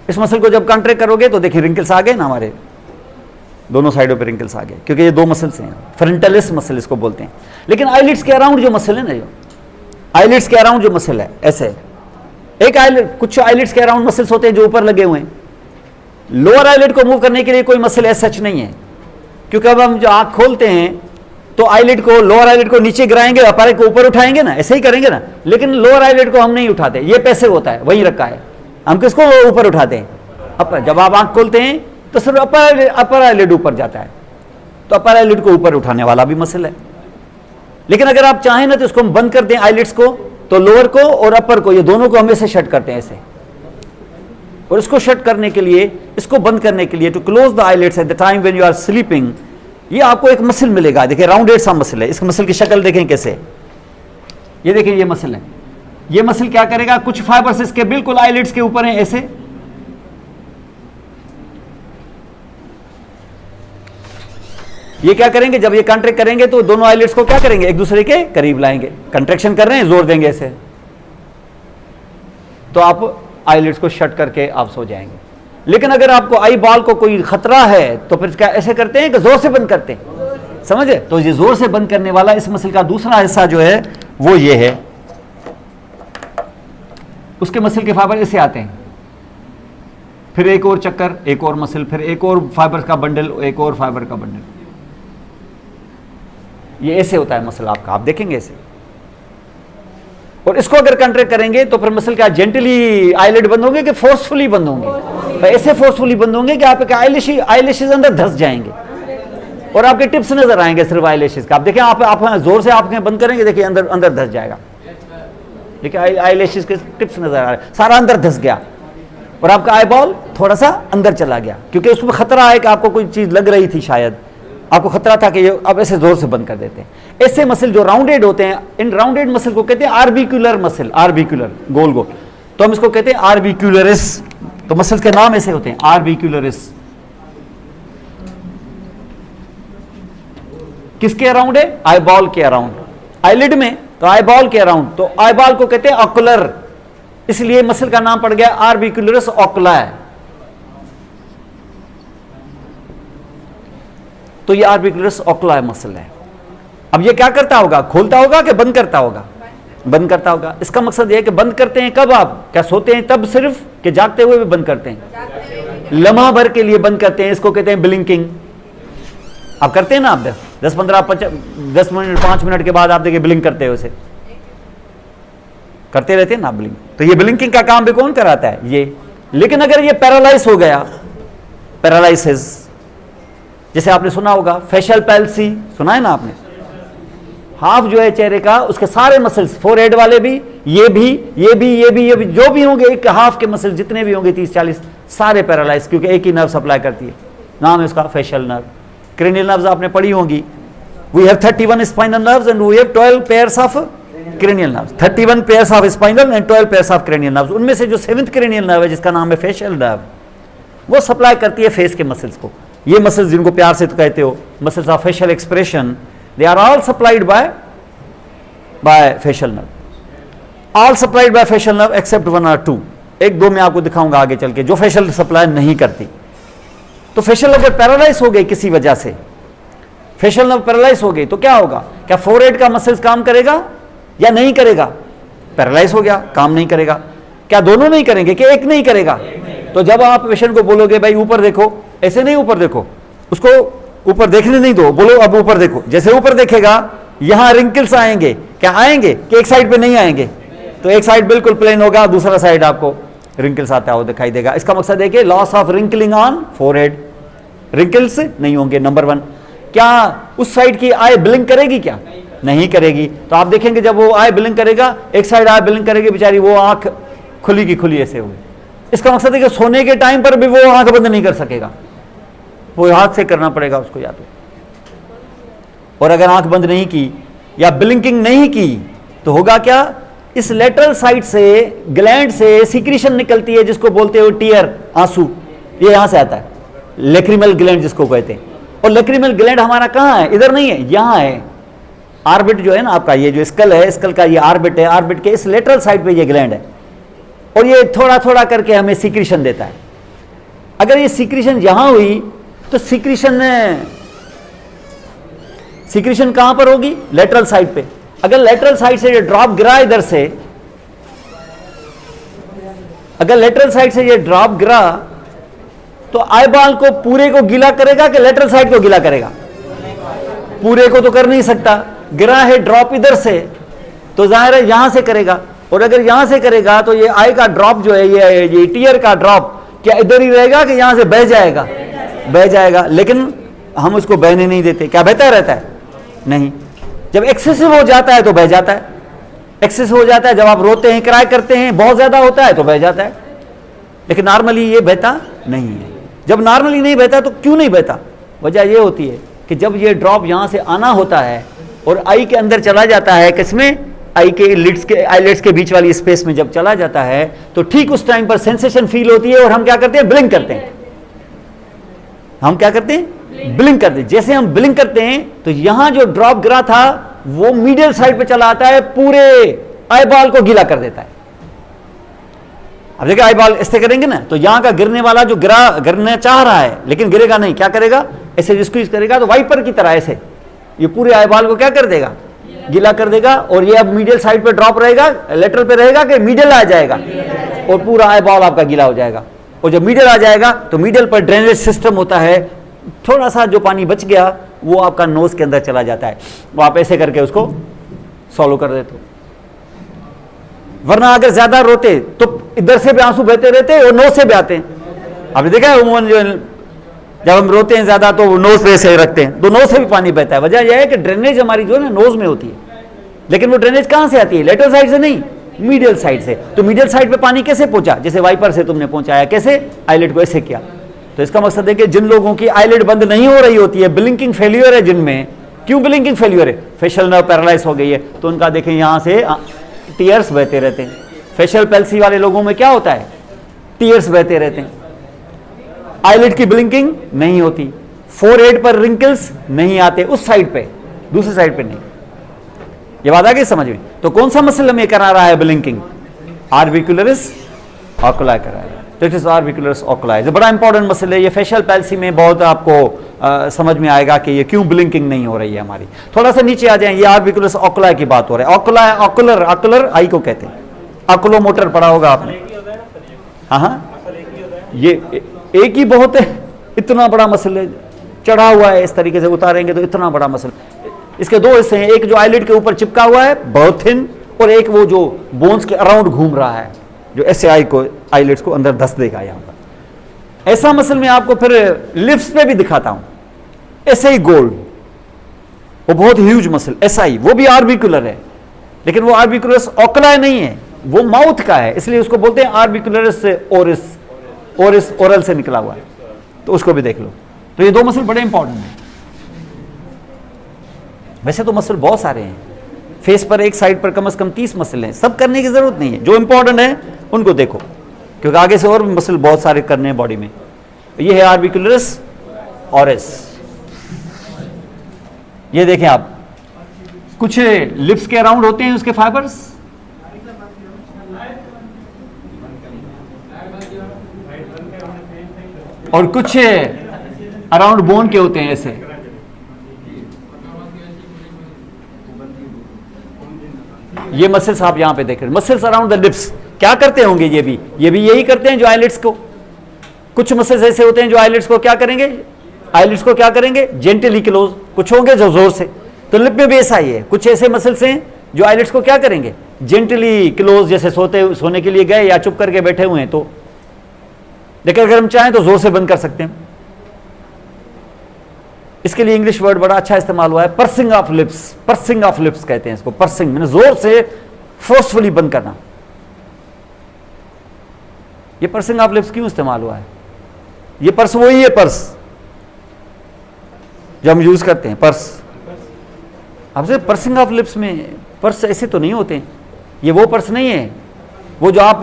इस मसल को जब कॉन्ट्रैक्ट करोगे तो देखिए रिंकल्स आ गए ना, हमारे दोनों साइडों पे रिंकल्स आ गए, क्योंकि ये दो मसल्स हैं, फ्रंटलिस मसल इसको बोलते हैं। लेकिन आईलिड्स के अराउंड जो मसल है ना, जो आईलिड्स के अराउंड जो मसल है, ऐसे एक आईलिड, कुछ आईलिड्स के अराउंड मसल्स होते हैं जो ऊपर लगे हुए हैं। लोअर आईलिड को मूव करने के लिए कोई मसल ऐसा सच नहीं है, क्योंकि अब हम जो आंख खोलते हैं तो आईलिड को, लोअर आईलिड को नीचे गिराएंगे, अपर को ऊपर उठाएंगे ना, ऐसे ही करेंगे ना। लेकिन लोअर आईलिड को हम नहीं उठाते, ये पैसिव होता है, वहीं रखा है। हम किसको ऊपर उठाते हैं? अपर। जब आप आंख खोलते हैं तो सिर्फ अपर आईलिड ऊपर जाता है, तो अपर आईलिड को ऊपर उठाने वाला भी मसल है। लेकिन अगर आप चाहें ना तो इसको हम बंद कर दें आईलिड्स को, तो लोअर को और अपर को, ये दोनों को हम ऐसे शट करते हैं ऐसे। और इसको शट करने के लिए, इसको बंद करने के लिए, to close the eyelids at the time when you are sleeping, ये आपको एक मसल मिलेगा। देखिए राउंडेड सा मसल है, इस मसल की शक्ल देखें कैसे, ये देखिए ये मसल है। ये मसल क्या करेगा, कुछ फाइबर्स इसके बिल्कुल आईलिड्स के ऊपर हैं ऐसे, ये क्या करेंगे, जब ये कॉन्ट्रैक्ट करेंगे तो दोनों आईलिड्स को क्या करेंगे, एक दूसरे के करीब लाएंगे। कंट्रैक्शन कर रहे हैं, जोर देंगे ऐसे, तो आप आईलिड्स को शट करके आप सो जाएंगे। लेकिन अगर आपको आई बॉल को कोई खतरा है तो फिर क्या ऐसे करते हैं कि जोर से बंद करते हैं, समझे। तो ये जोर से बंद करने वाला इस मसल का दूसरा हिस्सा जो है वो ये है, उसके मसल के फाइबर ऐसे आते हैं, फिर एक और चक्कर, एक और मसल, फिर एक और फाइबर का बंडल, एक और फाइबर का बंडल, ये ऐसे होता है मसल आपका, आप देखेंगे ऐसे। और इसको अगर कंट्रैक्ट करेंगे तो फिर मसल क्या जेंटली आईलिड बंद होंगे कि फोर्सफुली बंद होंगे, तो ऐसे फोर्सफुली बंद होंगे कि आपके आईलैशेस अंदर धंस जाएंगे और आपके टिप्स नजर आएंगे सिर्फ आईलैशेस का। आप देखें, आप जोर से आंखें बंद करेंगे, देखिए अंदर अंदर धंस जाएगा, देखिए आईलैशेस के टिप्स नजर आ रहे हैं, सारा अंदर धंस गया और आपका आई बॉल थोड़ा सा अंदर चला गया, क्योंकि उसमें खतरा है कि आपको कोई चीज लग रही थी, शायद आपको खतरा था कि ये अब ऐसे जोर से बंद कर देते हैं। ऐसे मसल जो राउंडेड होते हैं, इन राउंडेड मसल को कहते हैं आर्बिक्यूलर मसल, आर्बिक्यूलर गोल गोल, तो हम इसको कहते हैं आर्बिक्यूलरिस। तो मसल्स के नाम ऐसे होते हैं, आर्बिक्यूलरिस। किसके अराउंड है, आई बॉल के अराउंड, आईलिड में, तो आई बॉल के अराउंड, तो आई बॉल को कहते हैं ऑकुलर, इसलिए मसल का नाम पड़ गया आर्बिक्यूलरिस ऑकुला है। तो ये आर्बिक्यूलरिस ऑकुला मसल है। अब ये क्या करता होगा, खोलता होगा कि बंद करता होगा, बंद करता होगा। इसका मकसद ये है कि बंद करते हैं कब, आप क्या सोते हैं तब सिर्फ, कि जागते हुए भी बंद करते हैं, लम्हा भर के लिए बंद करते हैं, इसको कहते हैं ब्लिंकिंग। आप करते हैं ना, आप 10 मिनट 5 मिनट के बाद आप देखिए ब्लिंक करते हो, उसे करते रहते हैं ना ब्लिंक। तो ये ब्लिंकिंग का काम भी कौन कराता है, ये। लेकिन अगर ये पैरालाइज हो गया, पैरालाइसिस, जैसे आपने सुना होगा फेशियल पैल्सी, सुना है ना आपने, हाफ जो है चेहरे का, उसके सारे मसल्स, फोरहेड वाले भी, ये भी, ये भी, ये भी, ये भी, जो भी होंगे, एक हाफ के मसल जितने भी होंगे 30-40 सारे पैरालाइज, क्योंकि एक ही नर्व सप्लाई करती है, नाम है उसका फेशियल नर्व। क्रेनियल नर्व्स आपने पढ़ी होंगी, we have 31 spinal nerves and we have 12 pairs of cranial nerves, 31 pairs of spinal and 12 pairs of cranial nerves. उनमें से जो 7th क्रेनियल नर्व है, जिसका नाम है फेशियल नर्व, वो सप्लाई करती है फेस के मसल्स को। ये मसल्स जिनको प्यार से तो कहते हो muscles of facial expression, they are all supplied by facial nerve, all supplied by facial nerve except 1 or 2। 1-2 में आपको दिखाऊंगा आगे चल के, जो फेशियल सप्लाई नहीं करती। तो फेशियल अगर पैरालाइज हो गई किसी वजह से, फेशियल नर्व पैरालाइज हो गई, तो क्या होगा, क्या फोरहेड का मसल्स काम करेगा या नहीं करेगा, पैरालाइज हो गया, काम नहीं करेगा। क्या दोनों नहीं करेंगे कि एक नहीं करेगा? तो जब आप पेशेंट को बोलोगे भाई ऊपर देखो, ऐसे नहीं ऊपर देखो, उसको ऊपर देखने नहीं दो, बोलो अब ऊपर देखो। जैसे ऊपर देखेगा यहां रिंकल्स आएंगे, क्या आएंगे कि एक साइड पे नहीं आएंगे? तो एक साइड बिल्कुल प्लेन होगा, दूसरा साइड आपको रिंकल्स आता हुआ दिखाई देगा। इसका मकसद है कि loss of wrinkling on forehead, wrinkles नहीं होंगे। नंबर 1, क्या उस साइड की आई ब्लिंक करेगी? क्या नहीं करेगी। तो आप देखेंगे जब वो आई ब्लिंक करेगा, एक साइड आई ब्लिंक करेगी, बेचारी वो आंख खुली की खुली ऐसे होगी। इसका मकसद है कि सोने के टाइम पर भी वो आंख बंद नहीं कर सकेगा, वो हाथ से करना पड़ेगा उसको या तो। और अगर आंख बंद नहीं की या ब्लिंकिंग नहीं की तो होगा क्या, इस लेटरल साइड से ग्लैंड से सीक्रेशन निकलती है जिसको बोलते हो टीयर, आंसू। ये यहां से आता है, लेक्रिमल ग्लैंड जिसको कहते हैं। और लेक्रिमल ग्लैंड हमारा कहां है? इधर नहीं है, यहां है। आर्बिट जो है ना आपका, ये जो स्कल है, स्कल का ये आर्बिट है, आर्बिट के इस लेटरल साइड पे ये ग्लैंड है और ये थोड़ा थोड़ा करके हमें सीक्रेशन देता है। अगर ये सीक्रेशन यहां हुई तो सीक्रेशन कहां पर होगी? लेटरल साइड पे। अगर लेटरल साइड से ये ड्रॉप गिरा इधर से, अगर लेटरल साइड से ये ड्रॉप गिरा तो आईबॉल को पूरे को गीला करेगा कि लेटरल साइड को गीला करेगा? पूरे को तो कर नहीं सकता, गिरा है ड्रॉप इधर से तो जाहिर है यहां से करेगा। और अगर यहां से करेगा तो ये आई का ड्रॉप जो है, ये टीयर का ड्रॉप क्या इधर ही रहेगा कि यहां से बह जाएगा? बह जाएगा। लेकिन हम उसको बहने नहीं देते। क्या बहता रहता है? नहीं। जब एक्सेसिव हो जाता है तो बह जाता है, एक्सेसिव हो जाता है जब आप रोते हैं, क्राई करते हैं, बहुत ज्यादा होता है तो बह जाता है, लेकिन नॉर्मली ये बहता नहीं है। जब नॉर्मली नहीं बहता तो क्यों नहीं बहता? वजह ये होती है कि जब ये ड्रॉप यहां से आना होता है और आई के अंदर चला जाता है, किसमें? आई के लिड्स के, आईलेट्स के बीच वाली स्पेस में जब चला जाता है तो ठीक उस टाइम पर सेंसेशन फील होती है और हम क्या करते हैं? ब्लिंक करते हैं। हम क्या करते हैं? ब्लिंक करते हैं। जैसे हम ब्लिंक करते हैं तो यहां जो ड्रॉप गिरा था वो मीडियल साइड पे चला आता है, पूरे आई बॉल को गीला कर देता है। अब देखिए आई बॉल ऐसे करेंगे ना तो यहां का गिरने वाला जो गिरना चाह रहा है लेकिन गिरेगा नहीं, क्या करेगा? ऐसे स्क्वीज करेगा तो वाइपर की तरह ऐसे ये पूरे आई बॉल को क्या कर देगा? गीला कर देगा। और ये अब मीडियल साइड पे ड्रॉप रहेगा, लेटरल पे रहेगा कि मीडियल आ जाएगा और पूरा आई बॉल आपका गीला हो जाएगा। और जब मीडियल आ जाएगा तो मीडियल पर ड्रेनेज सिस्टम होता है, थोड़ा सा जो पानी बच गया वो आपका नोज के अंदर चला जाता है, वो आप ऐसे करके उसको सॉल्व कर देते हो। वरना अगर ज्यादा रोते तो इधर से भी आंसू बहते रहते और नोज से भी आते हैं। आपने देखा है उमूमन जो जब हम रोते हैं ज्यादा तो नोज पे से रखते हैं तो नोज से भी पानी बहता है। वजह यह है कि ड्रेनेज हमारी जो है ना नोज में होती है, लेकिन वो ड्रेनेज कहां से आती है? लेटरल साइड से नहीं, मीडियल साइड से। तो मीडियल साइड पे पानी कैसे पहुंचा? जैसे वाइपर से तुमने पहुंचाया, कैसे? आईलेट को ऐसे किया। तो इसका मकसद है कि जिन लोगों की आईलेट बंद नहीं हो रही होती है, ब्लिंकिंग फेल्यूर है जिनमें, क्यों ब्लिंकिंग फेल्यूर है? फेशियल नर्व पैरालाइज हो गई है तो उनका देखें यहां से टीयर्स बहते रहते हैं। फेशियल पैल्सी वाले लोगों में क्या होता है? टीयर्स बहते रहते हैं। आईलिड की ब्लिंकिंग नहीं होती, फोरहेड पर रिंकल्स नहीं आते, उस साइड पे, दूसरी साइड पे नहीं। ये बात आ गई समझ में? तो कौन सा मसल हमें करा रहा है ब्लिंकिंग? आर्बिकुलरिस ऑकुलाई करा रहा है। तो इट इज आर्बिकुलरिस ऑकुलाई, बड़ा इंपॉर्टेंट मसल है ये। फेशियल पैल्सी में बहुत आपको समझ में आएगा कि ये क्यों ब्लिंकिंग नहीं हो रही है हमारी। थोड़ा सा नीचे आ जाए, ये आर्बिकुलरिस ऑकुलाई की बात हो रहा है। ऑकुलाई, ऑकुलर, ऑकुलर आई को कहते हैं। ऑकुलोमोटर पढ़ा होगा आपने? हाँ हाँ, ये एक ही बहुत है, इतना बड़ा मसल है, चढ़ा हुआ है, इस तरीके से उतारेंगे तो इतना बड़ा मसल। इसके दो हिस्से हैं, एक जो आईलिड के ऊपर चिपका हुआ है बहुत थिन, और एक वो जो बोन्स के अराउंड घूम रहा है, जो ऐसे आई को, आईलिड्स को अंदर धस देगा यहां पर। ऐसा मसल मैं आपको फिर लिप्स पे भी दिखाता हूं, ऐसे ही गोल, वो बहुत ह्यूज मसल, ऐसा ही, वो भी आर्बिकुलर है, लेकिन वो आर्बिकुलरिस ऑकुलाई नहीं है, वो माउथ का है, इसलिए उसको बोलते हैं आर्बिकुलरिस ओरिस, ओरिस ओरल से निकला हुआ है, तो उसको भी देख लो। तो ये दो मसल बड़े इंपॉर्टेंट हैं। वैसे तो मसल बहुत सारे हैं, फेस पर एक साइड पर कम से कम 30 मसल हैं, सब करने की जरूरत नहीं है, जो इंपॉर्टेंट है उनको देखो, क्योंकि आगे से और मसल बहुत सारे करने हैं बॉडी में। ये है आर्बिकुलरिस ओरिस। ये देखें आप, कुछ लिप्स के अराउंड होते हैं उसके फाइबर्स, और कुछ अराउंड बोन के होते हैं ऐसे। ये मसल्स आप यहां पे देख रहे हैं, मसल्स अराउंड द लिप्स। क्या करते होंगे ये भी यही करते हैं जो आईलिड्स को, कुछ मसल्स ऐसे होते हैं जो आईलिड्स को क्या करेंगे, आईलिड्स को क्या करेंगे, जेंटली क्लोज, कुछ होंगे जो जोर से। तो लिप में भी ऐसा ही है, कुछ ऐसे मसल्स हैं जो आईलिड्स को क्या करेंगे, जेंटली क्लोज, जैसे सोने के लिए गए या चुप करके बैठे हुए हैं तो, लेकिन अगर हम चाहें तो जोर से बंद कर सकते हैं। इसके लिए इंग्लिश वर्ड बड़ा अच्छा इस्तेमाल हुआ है, pursuing of lips. Pursuing of lips कहते हैं इसको, पर्सिंग मैंने जोर से फोर्सफुली बंद करना। ये पर्सिंग ऑफ लिप्स क्यों इस्तेमाल हुआ है? ये पर्स वही है, पर्स जो हम यूज करते हैं, पर्स। अब से पर्सिंग ऑफ लिप्स में पर्स ऐसे तो नहीं होते, ये वो पर्स नहीं है, वो जो आप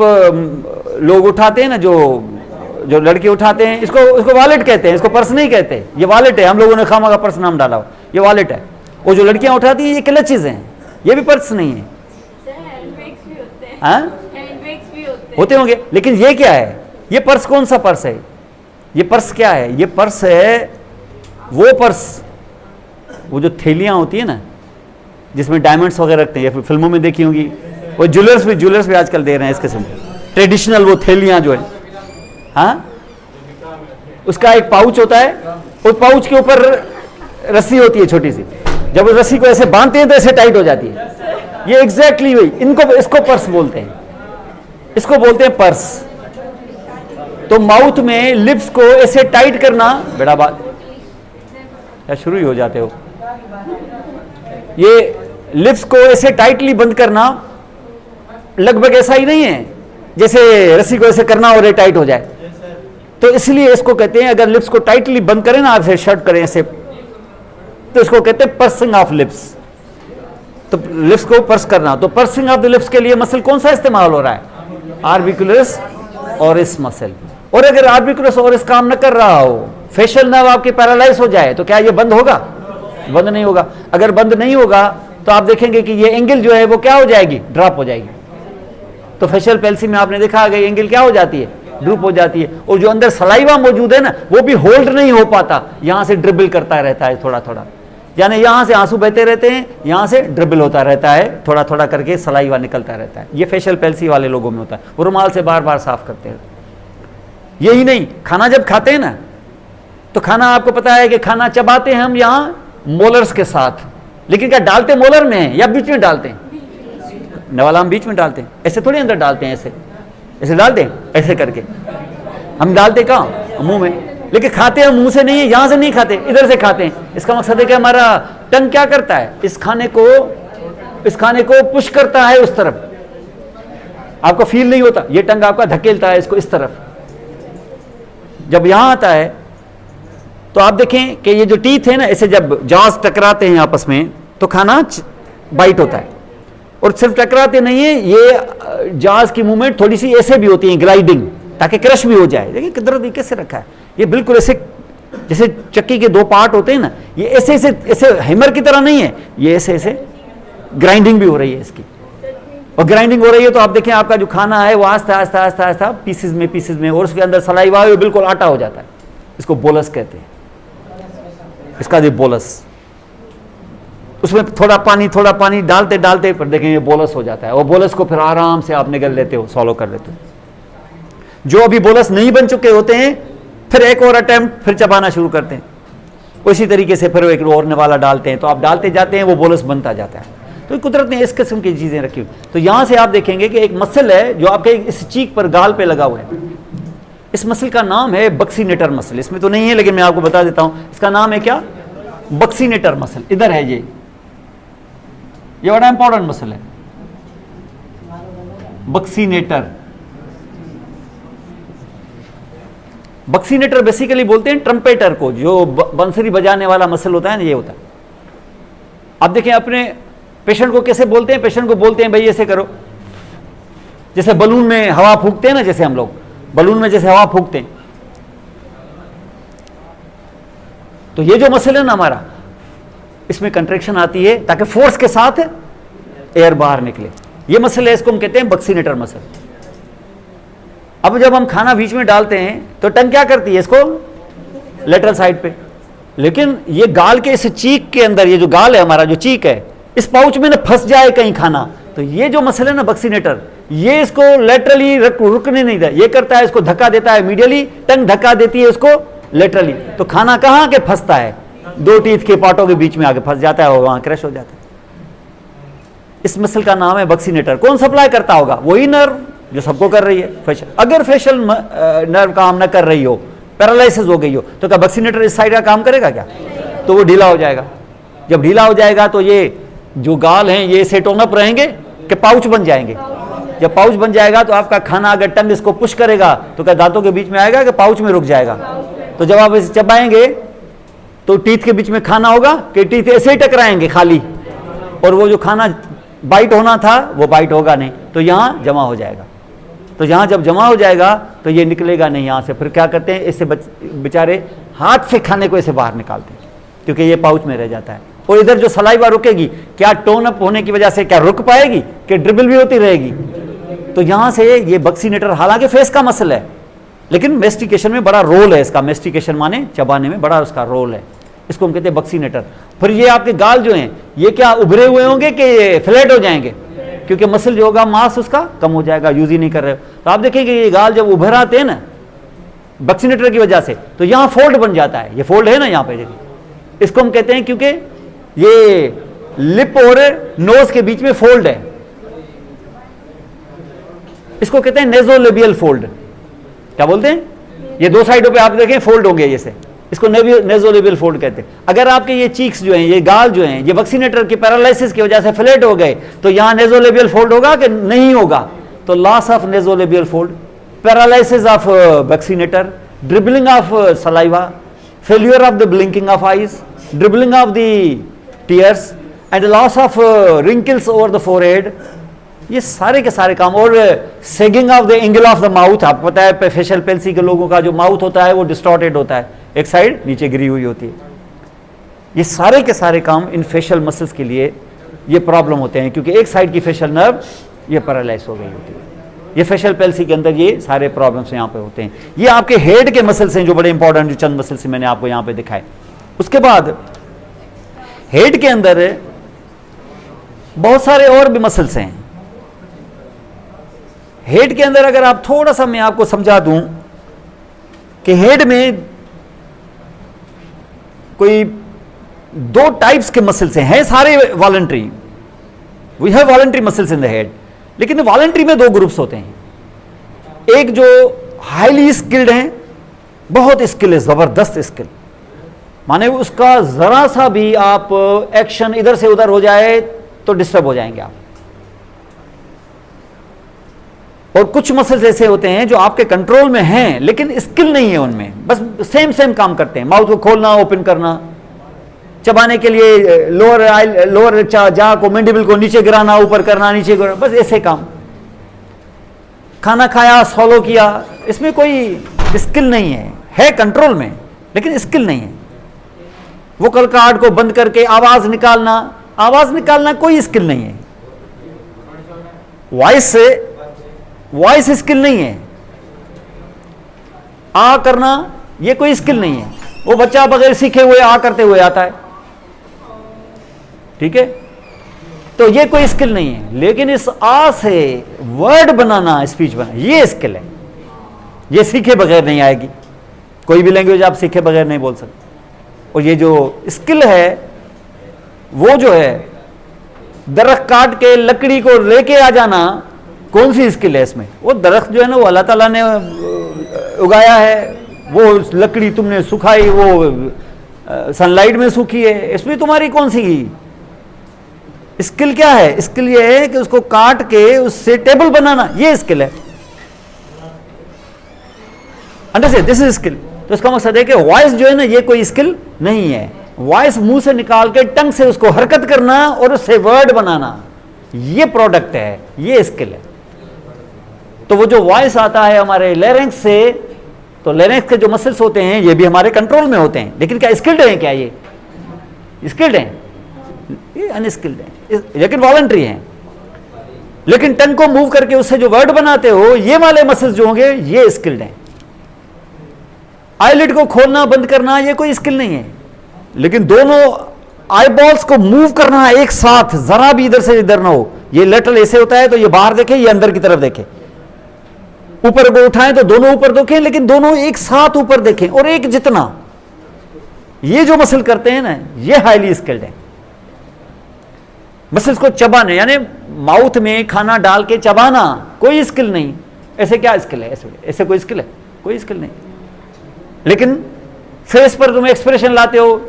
लोग उठाते हैं ना, जो लड़के उठाते हैं, इसको वॉलेट कहते हैं, इसको पर्स नहीं कहते। ये वॉलेट है, हम लोगों ने खामा का पर्स नाम डाला हो, ये वॉलेट है। वो जो लड़कियां उठाती हैं ये क्लचेज हैं, ये भी पर्स नहीं है। होते होंगे, लेकिन ये क्या है, ये पर्स कौन सा पर्स है? ये पर्स क्या है? ये पर्स है वो पर्स, वो जो थैलियां होती है ना जिसमें डायमंड्स वगैरह रखते हैं, फिल्मों में देखी होंगी, वो ज्वेलर्स भी आजकल दे रहे हैं इस किस्म के ट्रेडिशनल वो थैलियां जो है, हाँ, उसका एक पाउच होता है, उस पाउच के ऊपर रस्सी होती है छोटी सी, जब उस रस्सी को ऐसे बांधते हैं तो ऐसे टाइट हो जाती है। ये एग्जैक्टली वही, इसको पर्स बोलते हैं, इसको बोलते हैं पर्स। तो माउथ में लिप्स को ऐसे टाइट करना, बेटा बात क्या शुरू ही हो जाते हो, ये लिप्स को ऐसे टाइटली बंद करना लगभग ऐसा ही नहीं है जैसे रस्सी को ऐसे करना और ये टाइट हो जाए। तो इसलिए इसको कहते हैं, अगर लिप्स को टाइटली बंद करें ना, आप ऐसे शर्ट करें ऐसे, तो इसको कहते हैं पर्सिंग ऑफ लिप्स। तो लिप्स को पर्स करना, तो पर्सिंग ऑफ द लिप्स के लिए मसल कौन सा इस्तेमाल हो रहा है? आर्बिकुलरिस ओरिस मसल। और अगर आर्बिकुलरिस ओरिस काम न कर रहा हो, फेशियल नर्व आपके पैरालाइज हो जाए, तो क्या ये बंद होगा? बंद नहीं होगा। अगर बंद नहीं होगा तो आप देखेंगे कि ये एंगल जो है वो क्या हो जाएगी? ड्रॉप हो जाएगी। तो फेशियल पैल्सी में आपने देखा कि एंगल क्या हो जाती है? ड्रूप हो जाती है। और जो अंदर सलाइवा मौजूद है ना, वो भी होल्ड नहीं हो पाता, यहां से ड्रिबल करता रहता है थोड़ा थोड़ा, यानी यहां से आंसू बहते रहते हैं, यहां से ड्रिबल होता रहता है, थोड़ा थोड़ा करके सलाइवा निकलता रहता है। ये फेशियल पैल्सी वाले लोगों में होता है, वो रुमाल से बार बार साफ करते हैं। यही नहीं, खाना जब खाते हैं ना, तो खाना आपको पता है कि खाना चबाते हैं हम यहां मोलर्स के साथ, लेकिन क्या डालते मोलर में है या बीच में डालते हैं? नवाला हम बीच में डालते हैं, ऐसे थोड़ी अंदर डालते हैं, ऐसे ऐसे डालते हैं, ऐसे करके हम डालते कहाँ? मुंह में। लेकिन खाते हैं मुंह से नहीं है, यहां से नहीं खाते, इधर से खाते हैं। इसका मकसद है कि हमारा टंग क्या करता है? इस खाने को पुश करता है उस तरफ। आपको फील नहीं होता, ये टंग आपका धकेलता है इसको इस तरफ। जब यहां आता है तो आप देखें कि ये जो टीथ है ना, ऐसे जब जॉस टकराते हैं आपस में तो खाना बाइट होता है। और सिर्फ टकराते नहीं है, ये जॉस की मूवमेंट थोड़ी सी ऐसे भी होती है, ग्लाइडिंग, ताकि क्रश भी हो जाए। देखिए किधर तरीके से रखा है, ये बिल्कुल ऐसे जैसे चक्की के दो पार्ट होते हैं ना, ये ऐसे ऐसे ऐसे हैमर की तरह नहीं है, ये ऐसे ऐसे ग्राइंडिंग भी हो रही है इसकी। और ग्राइंडिंग हो रही है तो आप देखें आपका जो खाना है वो आस्ता आस्ता आस्ता आस्ता पीसेज में, और उसके अंदर सलाइवा है, बिल्कुल आटा हो जाता है। इसको बोलस कहते हैं, इसका ये बोलस। उसमें थोड़ा पानी डालते डालते पर देखें ये बोलस हो जाता है। और बोलस को फिर आराम से आप निगल लेते हो, सॉलो कर लेते हो। जो अभी बोलस नहीं बन चुके होते हैं, फिर एक और अटेम्प्ट, फिर चबाना शुरू करते हैं। उसी तरीके से फिर एक और वाला डालते हैं, तो आप डालते जाते हैं, वो बोलस बनता जाता है। तो कुदरत ने इस किस्म की चीजें रखी हुई। तो यहां से आप देखेंगे कि एक मसल है जो आपके इस चीक पर, गाल पे लगा हुआ है। इस मसल का नाम है बक्सीनेटर मसल। इसमें तो नहीं है लेकिन मैं आपको बता देता हूं, इसका नाम है क्या? Buccinator muscle. इधर है ये बड़ा इंपॉर्टेंट मसल है, बक्सीनेटर। बक्सीनेटर बेसिकली बोलते हैं ट्रम्पेटर को, जो बंसरी बजाने वाला मसल होता है ना, ये होता है। आप देखें अपने पेशेंट को कैसे बोलते हैं? पेशेंट को बोलते हैं भाई ऐसे करो, जैसे बलून में हवा फूंकते हैं ना, जैसे हम लोग बलून में जैसे हवा फूंकते हैं। तो ये जो मसल है ना हमारा, इसमें कंट्रैक्शन आती है ताकि फोर्स के साथ एयर बाहर निकले। ये मसल है, इसको हम कहते हैं बक्सीनेटर मसल। अब जब हम खाना बीच में डालते हैं तो टंग क्या करती है? इसको लेटरल साइड पे। लेकिन ये गाल के इस चीक के अंदर, ये जो गाल है हमारा, जो चीक है, इस पाउच में ना फंस जाए कहीं खाना, तो ये जो मसल है ना बक्सीनेटर, ये इसको लेटरली रुकने नहीं देता। ये करता है, इसको धक्का देता है मीडियली, टंग धक्का देती है उसको लेटरली। तो खाना कहां के फंसता है? दो टीथ के पार्टों के बीच में आके फंस जाता है और वहां क्रैश हो जाता है। इस मसल का नाम है बक्सीनेटर। कौन सप्लाई करता होगा? वही नर्व जो सबको कर रही है फेशियल। अगर फेशियल नर्व काम न कर रही हो, पैरालिसिस हो गई हो, तो क्या बक्सीनेटर इस साइड का काम करेगा क्या? तो वो ढीला हो जाएगा। जब ढीला हो जाएगा तो ये जो गाल हैं ये सेटोन अप रहेंगे कि पाउच बन जाएंगे। जब पाउच बन जाएगा तो आपका खाना, अगर टंग इसको पुश करेगा तो क्या दांतों के बीच में आएगा कि पाउच में रुक जाएगा? तो जब आप इसे चबाएंगे तो टीथ के बीच में खाना होगा कि टीथ ऐसे ही टकराएंगे खाली, और वो जो खाना बाइट होना था वो बाइट होगा नहीं, तो यहां जमा हो जाएगा। तो यहां जब जमा हो जाएगा तो ये निकलेगा नहीं यहां से। फिर क्या करते हैं? इससे बेचारे हाथ से खाने को ऐसे बाहर निकालते हैं, क्योंकि ये पाउच में रह जाता है। और इधर जो सलाइवा रुकेगी, क्या टोन अप होने की वजह से क्या रुक पाएगी कि ड्रिबल भी होती रहेगी? तो यहां से ये बक्सीनेटर, हालांकि फेस का मसल है, लेकिन मेस्टिकेशन में बड़ा रोल है इसका। मेस्टिकेशन माने चबाने में बड़ा उसका रोल है, इसको हम कहते हैं बक्सीनेटर। फिर ये आपके गाल जो हैं ये क्या उभरे हुए होंगे कि फ्लैट हो जाएंगे? क्योंकि मसल जो होगा मास उसका कम हो जाएगा, यूज ही नहीं कर रहे हो। तो आप देखेंगे ये गाल जब उभर आते हैं ना बक्सीनेटर की वजह से, तो यहां फोल्ड बन जाता है। ये फोल्ड है ना यहाँ पे, देखिए, इसको हम कहते हैं क्योंकि ये लिप और नोज के बीच में फोल्ड है, इसको कहते हैं नेजोलेबियल फोल्ड। क्या बोलते हैं? ये दो साइडों पे आप देखें फोल्ड होंगे जैसे, इसको नेजोलेबियल फोल्ड कहते हैं। अगर आपके ये चीक्स जो हैं, ये गाल जो हैं, ये वैक्सीनेटर की पैरालिसिस की वजह से फ्लैट हो गए, तो यहां नेजोलेबियल फोल्ड होगा कि नहीं होगा? तो loss of nasolabial fold, paralysis of buccinator, dribbling of saliva, failure of the blinking of eyes, dribbling of the tears and loss of wrinkles over the forehead, ये सारे के सारे काम, और sagging of the angle of the mouth. आपको पता है facial पेल्सी के लोगों का जो माउथ होता है वो डिस्टॉर्टेड होता है, एक साइड नीचे गिरी हुई होती है। ये सारे के सारे काम इन फेशियल मसल्स के लिए ये प्रॉब्लम होते हैं, क्योंकि एक साइड की फेशियल नर्व ये पैरालाइज हो गई होती है। ये फेशियल पेल्सी के अंदर ये सारे प्रॉब्लम्स यहाँ पे होते हैं। ये आपके हेड के मसल्स हैं जो बड़े इंपॉर्टेंट, जो चंद मसल्स मैंने आपको यहाँ पे दिखाए। उसके बाद हेड के अंदर बहुत सारे और भी मसल्स हैं। हेड के अंदर अगर आप थोड़ा सा मैं आपको समझा दूं कि हेड में कोई दो टाइप्स के मसल्स हैं सारे voluntary. We have voluntary muscles in the head, लेकिन वॉलंटरी में दो ग्रुप्स होते हैं। एक जो हाईली स्किल्ड हैं, बहुत स्किल है, जबरदस्त स्किल, माने उसका जरा सा भी आप एक्शन इधर से उधर हो जाए तो डिस्टर्ब हो जाएंगे आप। और कुछ मसल्स ऐसे होते हैं जो आपके कंट्रोल में हैं लेकिन स्किल नहीं है उनमें, बस सेम सेम काम करते हैं। माउथ को खोलना, ओपन करना, चबाने के लिए लोअर जा को, मैंडिबल को नीचे गिराना, ऊपर करना, नीचे गिराना, बस ऐसे काम। खाना खाया, सॉलो किया, इसमें कोई स्किल नहीं है कंट्रोल में, लेकिन स्किल नहीं है। वोकल कार्ड को बंद करके आवाज निकालना कोई स्किल नहीं है। वॉइस स्किल नहीं है। आ करना ये कोई स्किल नहीं है। वो बच्चा बगैर सीखे हुए आ करते हुए आता है, ठीक है, तो ये कोई स्किल नहीं है। लेकिन इस आ से वर्ड बनाना, स्पीच बनाना, ये स्किल है। ये सीखे बगैर नहीं आएगी, कोई भी लैंग्वेज आप सीखे बगैर नहीं बोल सकते। और ये जो स्किल है वो जो है दरख्त काट के लकड़ी को लेके आ जाना, कौन सी स्किल है इसमें? वो दरख्त जो है ना वो अल्लाह ताला ने उगाया है, वो लकड़ी तुमने सुखाई, वो सनलाइट में सूखी है, इसमें तुम्हारी कौन सी स्किल? क्या है स्किल? ये है कि उसको काट के उससे टेबल बनाना, ये स्किल है। अंडरस्टैंड? This is skill. तो इसका मकसद है कि वॉइस जो है ना ये कोई स्किल नहीं है। वॉइस मुंह से निकाल के टंग से उसको हरकत करना और उससे वर्ड बनाना, ये प्रोडक्ट है, ये स्किल है। तो वो जो वॉइस आता है हमारे लेरिंक्स से, तो लेरिंक्स के जो मसल्स होते हैं ये भी हमारे कंट्रोल में होते हैं, लेकिन क्या स्किल्ड हैं? क्या ये स्किल्ड हैं? ये अनस्किल्ड हैं, लेकिन वॉलंटरी हैं। लेकिन टंग को मूव करके उससे जो वर्ड बनाते हो, ये वाले मसल्स जो होंगे ये स्किल्ड हैं। आईलिड को खोलना बंद करना ये कोई स्किल नहीं है, लेकिन दोनों आईबॉल्स को मूव करना एक साथ, जरा भी इधर से इधर ना हो। ये लेटरल ऐसे होता है तो ये बाहर देखे, ये अंदर की तरफ देखे। ऊपर को उठाएं तो दोनों ऊपर देखें, लेकिन दोनों एक साथ ऊपर देखें और एक जितना। ये जो मसल करते हैं ना, ये हाईली स्किल्ड है। मसल्स को चबाने, यानी माउथ में खाना डाल के चबाना, कोई स्किल नहीं। ऐसे क्या स्किल है? ऐसे कोई स्किल है? कोई स्किल नहीं। लेकिन फेस पर तुम एक्सप्रेशन लाते हो,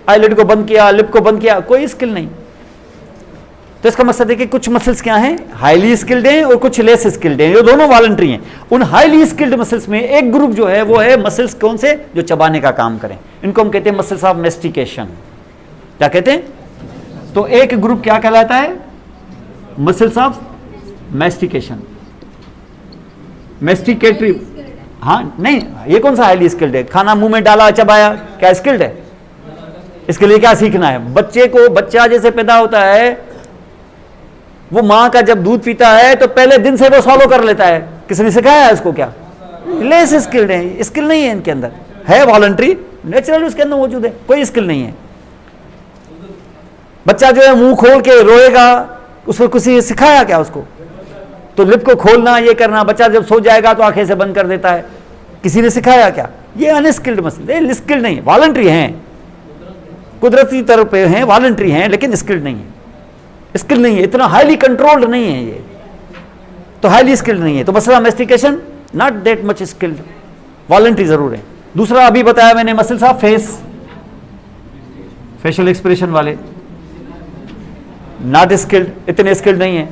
आईलिड को बंद किया, लिप को बंद किया, कोई स्किल नहीं। तो इसका मकसद है कि कुछ मसल्स क्या हैं? हाईली स्किल्ड हैं और कुछ लेस स्किल्ड हैं, ये दोनों वॉलंटरी हैं। उन हाईली स्किल्ड मसल्स में एक ग्रुप जो है वो है मसल्स कौन से? जो चबाने का काम करें। इनको हम कहते हैं मसल्स ऑफ मेस्टिकेशन। क्या कहते हैं? तो एक ग्रुप क्या कहलाता है? Muscles of mastication, masticatory. हाँ नहीं, ये कौन सा हाईली स्किल्ड है? खाना मुंह में डाला, चबाया, क्या स्किल्ड है? इसके लिए क्या सीखना है? बच्चे को, बच्चा जैसे पैदा होता है, वो मां का जब दूध पीता है तो पहले दिन से वो सॉलो कर लेता है। किसने सिखाया है उसको? क्या लेस स्किल्ड है, स्किल नहीं है इनके अंदर। है वॉलंटरी, नेचुरली उसके अंदर मौजूद है, कोई स्किल नहीं है। बच्चा जो है मुंह खोल के रोएगा, उसको किसी सिखाया क्या उसको? तो लिप को खोलना, ये करना। बच्चा जब सो जाएगा तो आंखें से बंद कर देता है, किसी ने सिखाया क्या? ये अनस्किल्ड मसल, ये स्किल्ड नहीं, वॉलंटरी हैं, कुदरती तौर पे हैं, वॉलंटरी हैं, लेकिन स्किल्ड नहीं है। स्किल नहीं है, इतना हाईली कंट्रोल्ड नहीं है ये, तो हाईली स्किल्ड नहीं है। तो मसला mastication not that much skilled, voluntary जरूर है, दूसरा अभी बताया मैंने muscles of face, facial expression वाले, नॉट स्किल्ड, इतने स्किल्ड नहीं है।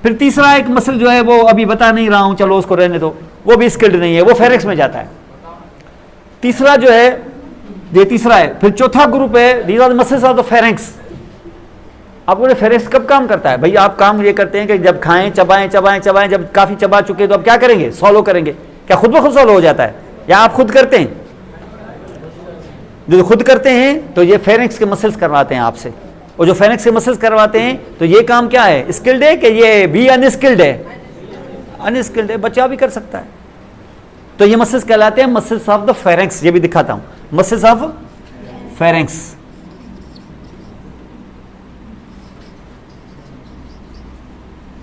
फिर तीसरा एक मसल जो है वो अभी बता नहीं रहा हूं, चलो उसको रहने दो, वो भी स्किल्ड नहीं है, वो फेरेक्स में जाता है। तीसरा जो है ये तीसरा है। फिर चौथा ग्रुप है, these are the muscles of the pharynx. आप बोले फेरेंक्स कब काम करता है? भाई आप काम ये करते हैं कि जब खाएं, चबाएं चबाएं चबाएं, जब काफी चबा चुके तो अब क्या करेंगे? सॉलो करेंगे। क्या खुद ब खुद सॉलो हो जाता है या आप खुद करते हैं? जो खुद करते हैं तो ये फेरेंक्स के मसल्स करवाते हैं आपसे, और जो फेरेंक्स के मसल्स करवाते हैं तो ये काम क्या है? स्किल्ड है कि ये भी अनस्किल्ड है? अनस्किल्ड है, बच्चा भी कर सकता है। तो ये मसल्स कहलाते हैं मसल्स ऑफ द फेरेंक्स। ये भी दिखाता हूं, मसल्स ऑफ फेरेंक्स।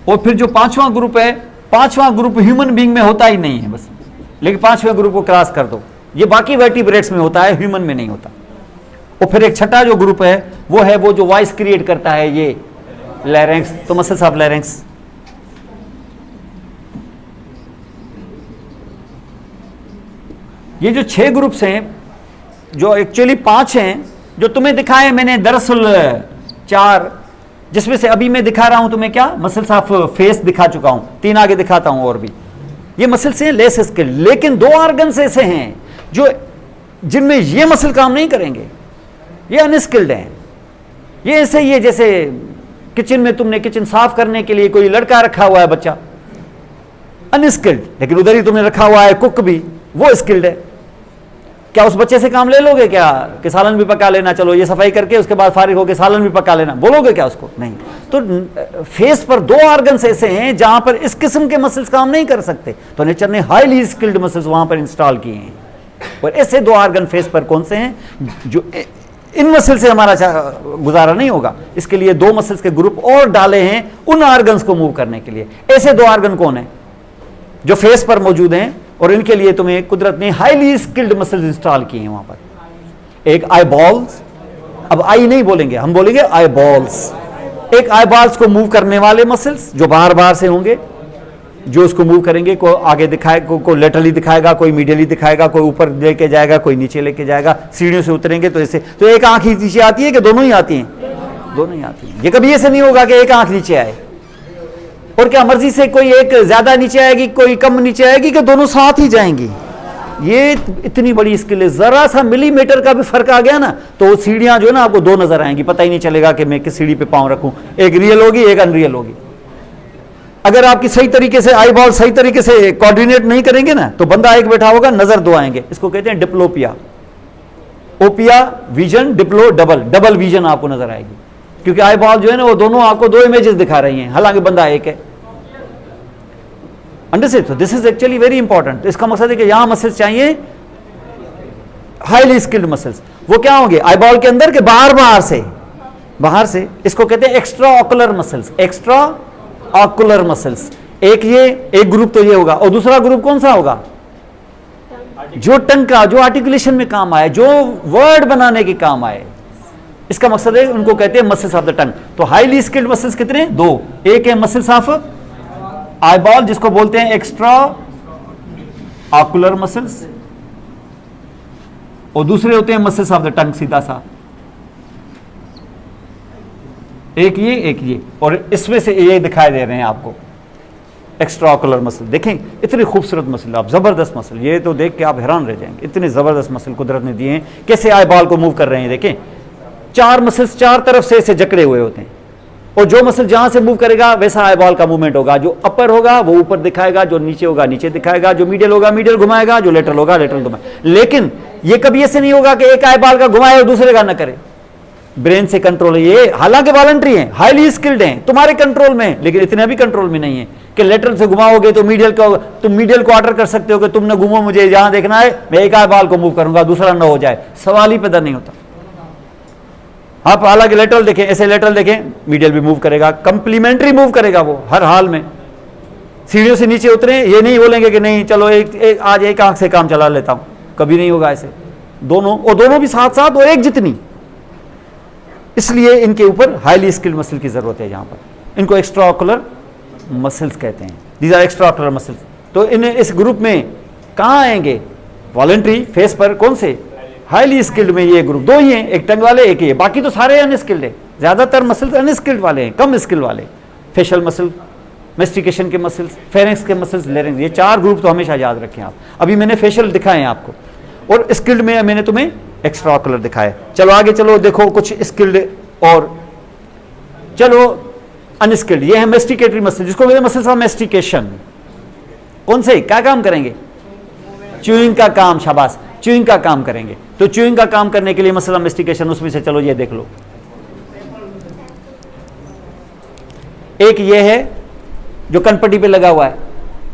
और फिर जो पांचवां ग्रुप है, पांचवां ग्रुप ह्यूमन बीइंग में होता ही नहीं है बस, लेकिन पांचवें ग्रुप को क्रॉस कर दो, ये बाकी वर्टिब्रेट्स में होता है, ह्यूमन में नहीं होता। और फिर एक छठा जो ग्रुप है वो है वो जो वॉइस क्रिएट करता है, ये लैरिंक्स। तो मसल्स ऑफ लैरिंक्स। ये जो 6 ग्रुप्स हैं, जो एक्चुअली 5 हैं, जो तुम्हें दिखाए मैंने दरअसल 4, जिसमें से अभी मैं दिखा रहा हूं तुम्हें क्या? मसल्स ऑफ फेस दिखा चुका हूं, 3 आगे दिखाता हूं और भी। ये मसल्स हैं लेस स्किल्ड, लेकिन 2 ऑर्गन्स ऐसे हैं जो जिनमें ये मसल काम नहीं करेंगे, ये अनस्किल्ड हैं। ये ऐसे ही है जैसे किचन में तुमने किचन साफ करने के लिए कोई लड़का रखा हुआ है बच्चा, अनस्किल्ड, लेकिन उधर ही तुमने रखा हुआ है कुक भी, वो स्किल्ड है। क्या उस बच्चे से काम ले लोगे क्या कि सालन भी पका लेना, चलो ये सफाई करके उसके बाद फारिग होकर सालन भी पका लेना, बोलोगे क्या उसको? नहीं। तो फेस पर 2 ऑर्गन्स ऐसे हैं जहां पर इस किस्म के मसल्स काम नहीं कर सकते, तो नेचर ने हाईली स्किल्ड मसल्स वहां पर इंस्टॉल किए हैं। और ऐसे 2 ऑर्गन फेस पर कौन से हैं जो इन मसल से हमारा गुजारा नहीं होगा, इसके लिए 2 मसल्स के ग्रुप और डाले हैं उन ऑर्गन्स को मूव करने के लिए। ऐसे 2 ऑर्गन कौन है जो फेस पर मौजूद हैं, और इनके लिए तुम्हें कुदरत ने हाईली स्किल्ड मसल्स इंस्टॉल किए हैं वहां पर। एक आई बॉल्स, अब आई नहीं बोलेंगे, हम बोलेंगे आई बॉल्स। एक आई बॉल्स को मूव करने वाले मसल्स जो बाहर बाहर से होंगे, जो उसको मूव करेंगे, को आगे दिखाएगा, को लेटरली दिखाएगा, कोई मीडियली दिखाएगा, कोई ऊपर लेके जाएगा, कोई नीचे लेके जाएगा। सीढ़ियों से उतरेंगे तो ऐसे, तो एक आंख ही नीचे आती है कि दोनों ही आती हैं? दोनों ही आती हैं। ये कभी ऐसे नहीं होगा कि एक आंख नीचे आए, और क्या मर्जी से कोई एक ज्यादा नीचे आएगी, कोई कम नीचे आएगी, कि दोनों साथ ही जाएंगी। ये इतनी बड़ी स्किल है, जरा सा मिलीमीटर का भी फर्क आ गया ना तो वो सीढ़ियां जो है ना आपको 2 नजर आएंगी, पता ही नहीं चलेगा कि मैं किस सीढ़ी पे पांव रखूं, एक रियल होगी एक अनरियल होगी। अगर आपकी सही तरीके से आई बॉल सही तरीके से कोऑर्डिनेट नहीं करेंगे ना तो बंदा एक बैठा होगा, नजर 2 आएंगे। इसको कहते हैं diplopia. Opia vision, diplo double vision आपको नजर आएगी, क्योंकि आई बॉल जो है ना वो दोनों आपको 2 इमेजेस दिखा रही हैं, हालांकि बंदा एक है। अंडरस्टैंड? तो this is actually very important. इसका मकसद है कि यहां मसल्स चाहिए हाईली स्किल्ड मसल्स। वो क्या होंगे? आई बॉल के अंदर के बाहर से। इसको कहते हैं extra ocular muscles. Extra ocular muscles, एक ग्रुप तो ये होगा, और दूसरा ग्रुप कौन सा होगा? जो टंग का, जो आर्टिकुलेशन में काम आए, जो वर्ड बनाने के काम आए। इसका मकसद है, उनको कहते हैं मसल्स ऑफ द टंग। तो हाईली स्किल्ड मसल्स कितने? 2। एक है मसल्स ऑफ आई बॉल जिसको बोलते हैं एक्स्ट्रा ऑकुलर मसल्स, और दूसरे होते हैं मसल्स ऑफ द टंग, सीधा सा। एक ये, और इसमें से ये दिखाई दे रहे हैं आपको एक्स्ट्रा ऑकुलर मसल। देखें इतनी खूबसूरत मसल, आप जबरदस्त मसल, ये तो देख के आप हैरान रह जाएंगे, इतने जबरदस्त मसल कुदरत ने दिए हैं। कैसे आई बॉल को मूव कर रहे हैं, देखें 4 मसल्स 4 तरफ से ऐसे जकड़े हुए होते हैं, और जो मसल जहां से मूव करेगा वैसा आई बॉल का मूवमेंट होगा। जो अपर होगा वो ऊपर दिखाएगा, जो नीचे होगा नीचे दिखाएगा, जो मीडियल होगा मीडियल घुमाएगा, जो लेटरल होगा लेटरल घुमाएगा। लेकिन ये कभी ऐसे नहीं होगा कि एक आई बॉल का घुमाए और दूसरे का ना करे। ब्रेन से कंट्रोल है ये, हालांकि वॉलंटरी हैं, हाईली स्किल्ड हैं, तुम्हारे कंट्रोल में, लेकिन इतने भी कंट्रोल में नहीं है कि लेटरल से घुमाओगे तो तुम मीडियल को ऑर्डर कर सकते हो कि तुमने घुमो, मुझे जहां देखना है, मैं एक आई बॉल को मूव करूंगा, दूसरा ना हो जाए, सवाल ही पैदा नहीं होता। आप हालांकि लेटरल देखें, ऐसे लेटरल देखें, मीडियल भी मूव करेगा, कंप्लीमेंट्री मूव करेगा वो हर हाल में। सीढ़ियों से नीचे उतरे, ये नहीं बोलेंगे कि नहीं चलो आज एक आंख से काम चला लेता हूं, कभी नहीं होगा ऐसे। दोनों भी साथ साथ और एक जितनी। इसलिए इनके ऊपर हाईली स्किल्ड मसल की जरूरत है। यहां पर इनको एक्स्ट्रा ऑकुलर मसल्स कहते हैं। These are extra ocular muscles. तो इस ग्रुप में कहां आएंगे? वॉलंटरी फेस पर कौन से हाईली स्किल्ड में ये ग्रुप दो ही हैं, एक टंग वाले एक ये, बाकी तो सारे अनस्किल्ड है। ज्यादातर मसल्स अनस्किल्ड वाले हैं, कम स्किल वाले, फेशियल मसल, मेस्टिकेशन के मसल्स, फेरेंक्स के मसल्स, लेरिंक्स, ये 4 ग्रुप तो हमेशा याद रखें आप। अभी मैंने फेशियल दिखाए हैं आपको, और स्किल्ड में मैंने तुम्हें एक्स्ट्रा ऑकुलर दिखाए। चलो आगे चलो, देखो कुछ स्किल्ड और चलो अनस्किल्ड। ये है मेस्टिकेटरी मसल, जिसको कहते हैं मसल्स ऑफ मेस्टिकेशन। कौन से क्या काम करेंगे? च्यूइंग का काम, शाबाश, च्यूइंग का काम करेंगे। तो च्यूइंग का काम करने के लिए मसल ऑफ मेस्टिकेशन, उसमें से चलो ये देख लो। एक ये है जो कनपट्टी पे लगा हुआ है,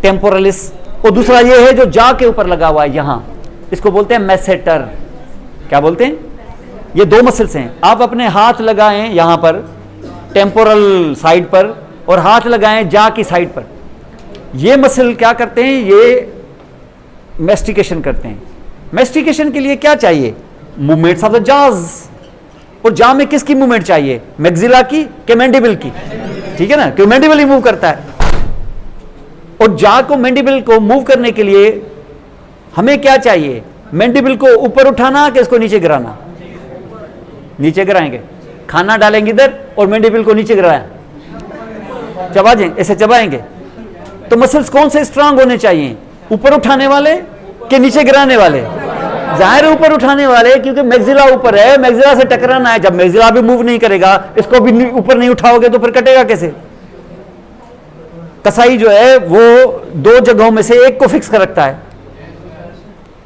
टेम्पोरलिस, और दूसरा ये है जो जा के ऊपर लगा हुआ है यहां, इसको बोलते हैं मैसेटर। क्या बोलते हैं? ये 2 मसल्स हैं। आप अपने हाथ लगाएं यहां पर टेम्पोरल साइड पर, और हाथ लगाएं जा की साइड पर। ये मसल क्या करते हैं? ये मेस्टिकेशन करते हैं। मेस्टिकेशन के लिए क्या चाहिए? मूवमेंट्स ऑफ द जाज। और जा में किसकी मूवमेंट चाहिए? मैक्सिला की कि मैंडिबल की? ठीक है ना, क्यों मैंडिबल ही मूव करता है। और जा को, मैंडिबल को मूव करने के लिए हमें क्या चाहिए? मैंडिबल को ऊपर उठाना कि इसको नीचे गिराना? नीचे गिराएंगे, खाना डालेंगे इधर और मैंडिबल को नीचे गिराएं, चबा दें, ऐसे चबाएंगे। तो मसल्स कौन से स्ट्रांग होने चाहिए? ऊपर उठाने वाले कि नीचे गिराने वाले? जाहिर है ऊपर उठाने वाले, क्योंकि मैक्सिला ऊपर है, मैक्सिला से टकराना है। जब मैक्सिला भी मूव नहीं करेगा, इसको भी ऊपर नहीं उठाओगे तो फिर कटेगा कैसे? कसाई जो है वो 2 जगहों में से एक को फिक्स कर रखता है।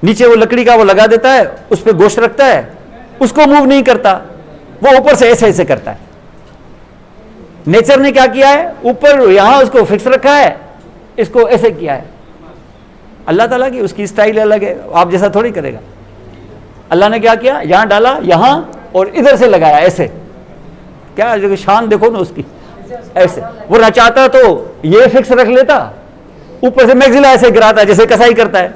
नीचे वो लकड़ी का वो लगा देता है, उस पर गोश्त रखता है, उसको मूव नहीं करता, वो ऊपर से ऐसे ऐसे करता है। नेचर ने क्या किया है? ऊपर यहां उसको फिक्स रखा है, इसको ऐसे किया है। अल्लाह ताला की उसकी स्टाइल अलग है, आप जैसा थोड़ी करेगा। अल्लाह ने क्या किया? यहां डाला, यहां, और इधर से लगाया ऐसे। क्या जो शान देखो ना उसकी, ऐसे। वो ना चाहता तो ये फिक्स रख लेता, ऊपर से मैक्सिला ऐसे गिराता, जैसे कसाई करता है।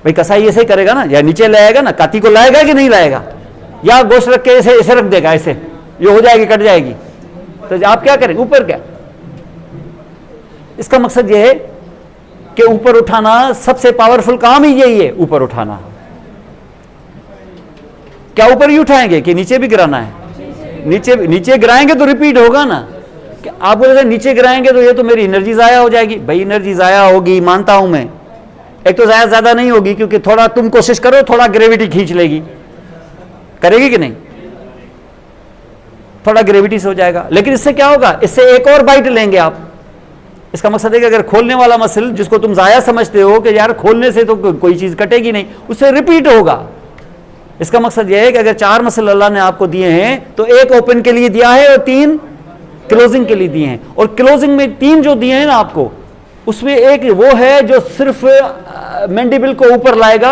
भाई कसाई ऐसे करेगा ना, या नीचे लाएगा ना, काती को लाएगा कि नहीं लाएगा? या गोश्त रख के ऐसे ऐसे रख देगा, ऐसे ये हो जाएगी, कट जाएगी। तो आप क्या करें? ऊपर क्या? इसका मकसद ये है कि ऊपर उठाना सबसे पावरफुल काम ही यही है, ऊपर उठाना। क्या ऊपर ही उठाएंगे कि नीचे भी गिराना है? नीचे गिराएंगे तो रिपीट होगा ना। कि आप बोले नीचे गिराएंगे तो ये तो मेरी एनर्जी जाया हो जाएगी। भाई एनर्जी जाया होगी, मानता हूं मैं। एक तो ज्यादा नहीं होगी, क्योंकि थोड़ा तुम कोशिश करो, थोड़ा ग्रेविटी खींच लेगी, करेगी कि नहीं? थोड़ा ग्रेविटी से हो जाएगा। लेकिन इससे क्या होगा? इससे एक और बाइट लेंगे आप। इसका मकसद है कि अगर खोलने वाला मसल, जिसको तुम जाया समझते हो कि यार खोलने से तो कोई चीज कटेगी नहीं, उससे रिपीट होगा। इसका मकसद यह है कि अगर 4 मसल अल्लाह ने आपको दिए हैं, तो एक ओपन के लिए दिया है और 3 क्लोजिंग के लिए दिए हैं। और क्लोजिंग में 3 जो दिए हैं ना आपको, उसमें एक वो है जो सिर्फ मैंडिबल को ऊपर लाएगा।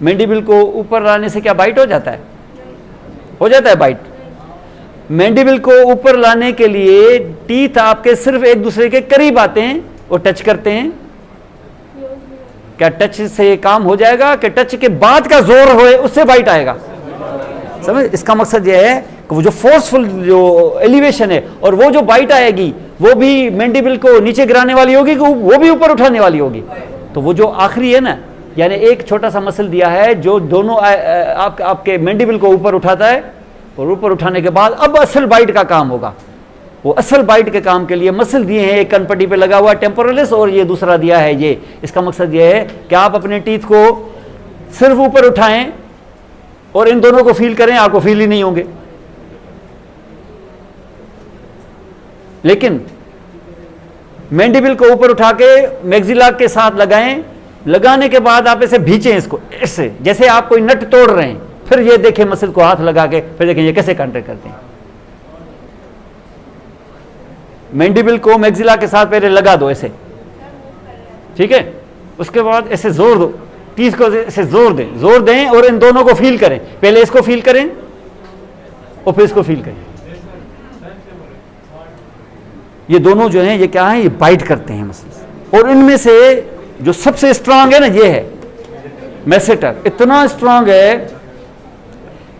मैंडिबल को ऊपर लाने से क्या बाइट हो जाता है? हो जाता है बाइट। मैंडिबल को ऊपर लाने के लिए टीथ आपके सिर्फ एक दूसरे के करीब आते हैं और टच करते हैं। क्या टच से काम हो जाएगा कि टच के बाद का जोर होए उससे बाइट आएगा? समझ? इसका मकसद यह है कि वो जो फोर्सफुल जो एलिवेशन है और वो जो बाइट आएगी, वो भी मैंडिबल को नीचे गिराने वाली होगी कि वो भी ऊपर उठाने वाली होगी। तो वो जो आखिरी है ना, यानी एक छोटा सा मसल दिया है जो दोनों आपके मैंडिबल को ऊपर उठाता है, और ऊपर उठाने के बाद अब असल बाइट का काम होगा। वो असल बाइट के काम के लिए मसल दिए हैं, एक कनपट्टी पे लगा हुआ टेम्पोरलिस, और ये दूसरा दिया है ये। इसका मकसद ये है कि आप अपने टीथ को सिर्फ ऊपर उठाएं और इन दोनों को फील करें, आपको फील ही नहीं होंगे। लेकिन मैंडिबल को ऊपर उठा के मैक्सिला के साथ लगाएं, लगाने के बाद आप ऐसे भींचें इसको, ऐसे जैसे आप कोई नट तोड़ रहे हैं। फिर ये देखें मसल को हाथ लगा के, फिर देखें ये कैसे कॉन्ट्रैक्ट करते हैं। मैंडिबल को मैक्सिला के साथ पहले लगा दो ऐसे, ठीक है? उसके बाद ऐसे जोर दो, टीथ को ऐसे जोर दें और इन दोनों को फील करें। पहले इसको फील करें और फिर इसको फील करें। ये दोनों जो हैं ये क्या है? ये बाइट करते हैं मसल्स। और इनमें से जो सबसे स्ट्रांग है ना, ये है मैसेटर। इतना स्ट्रांग है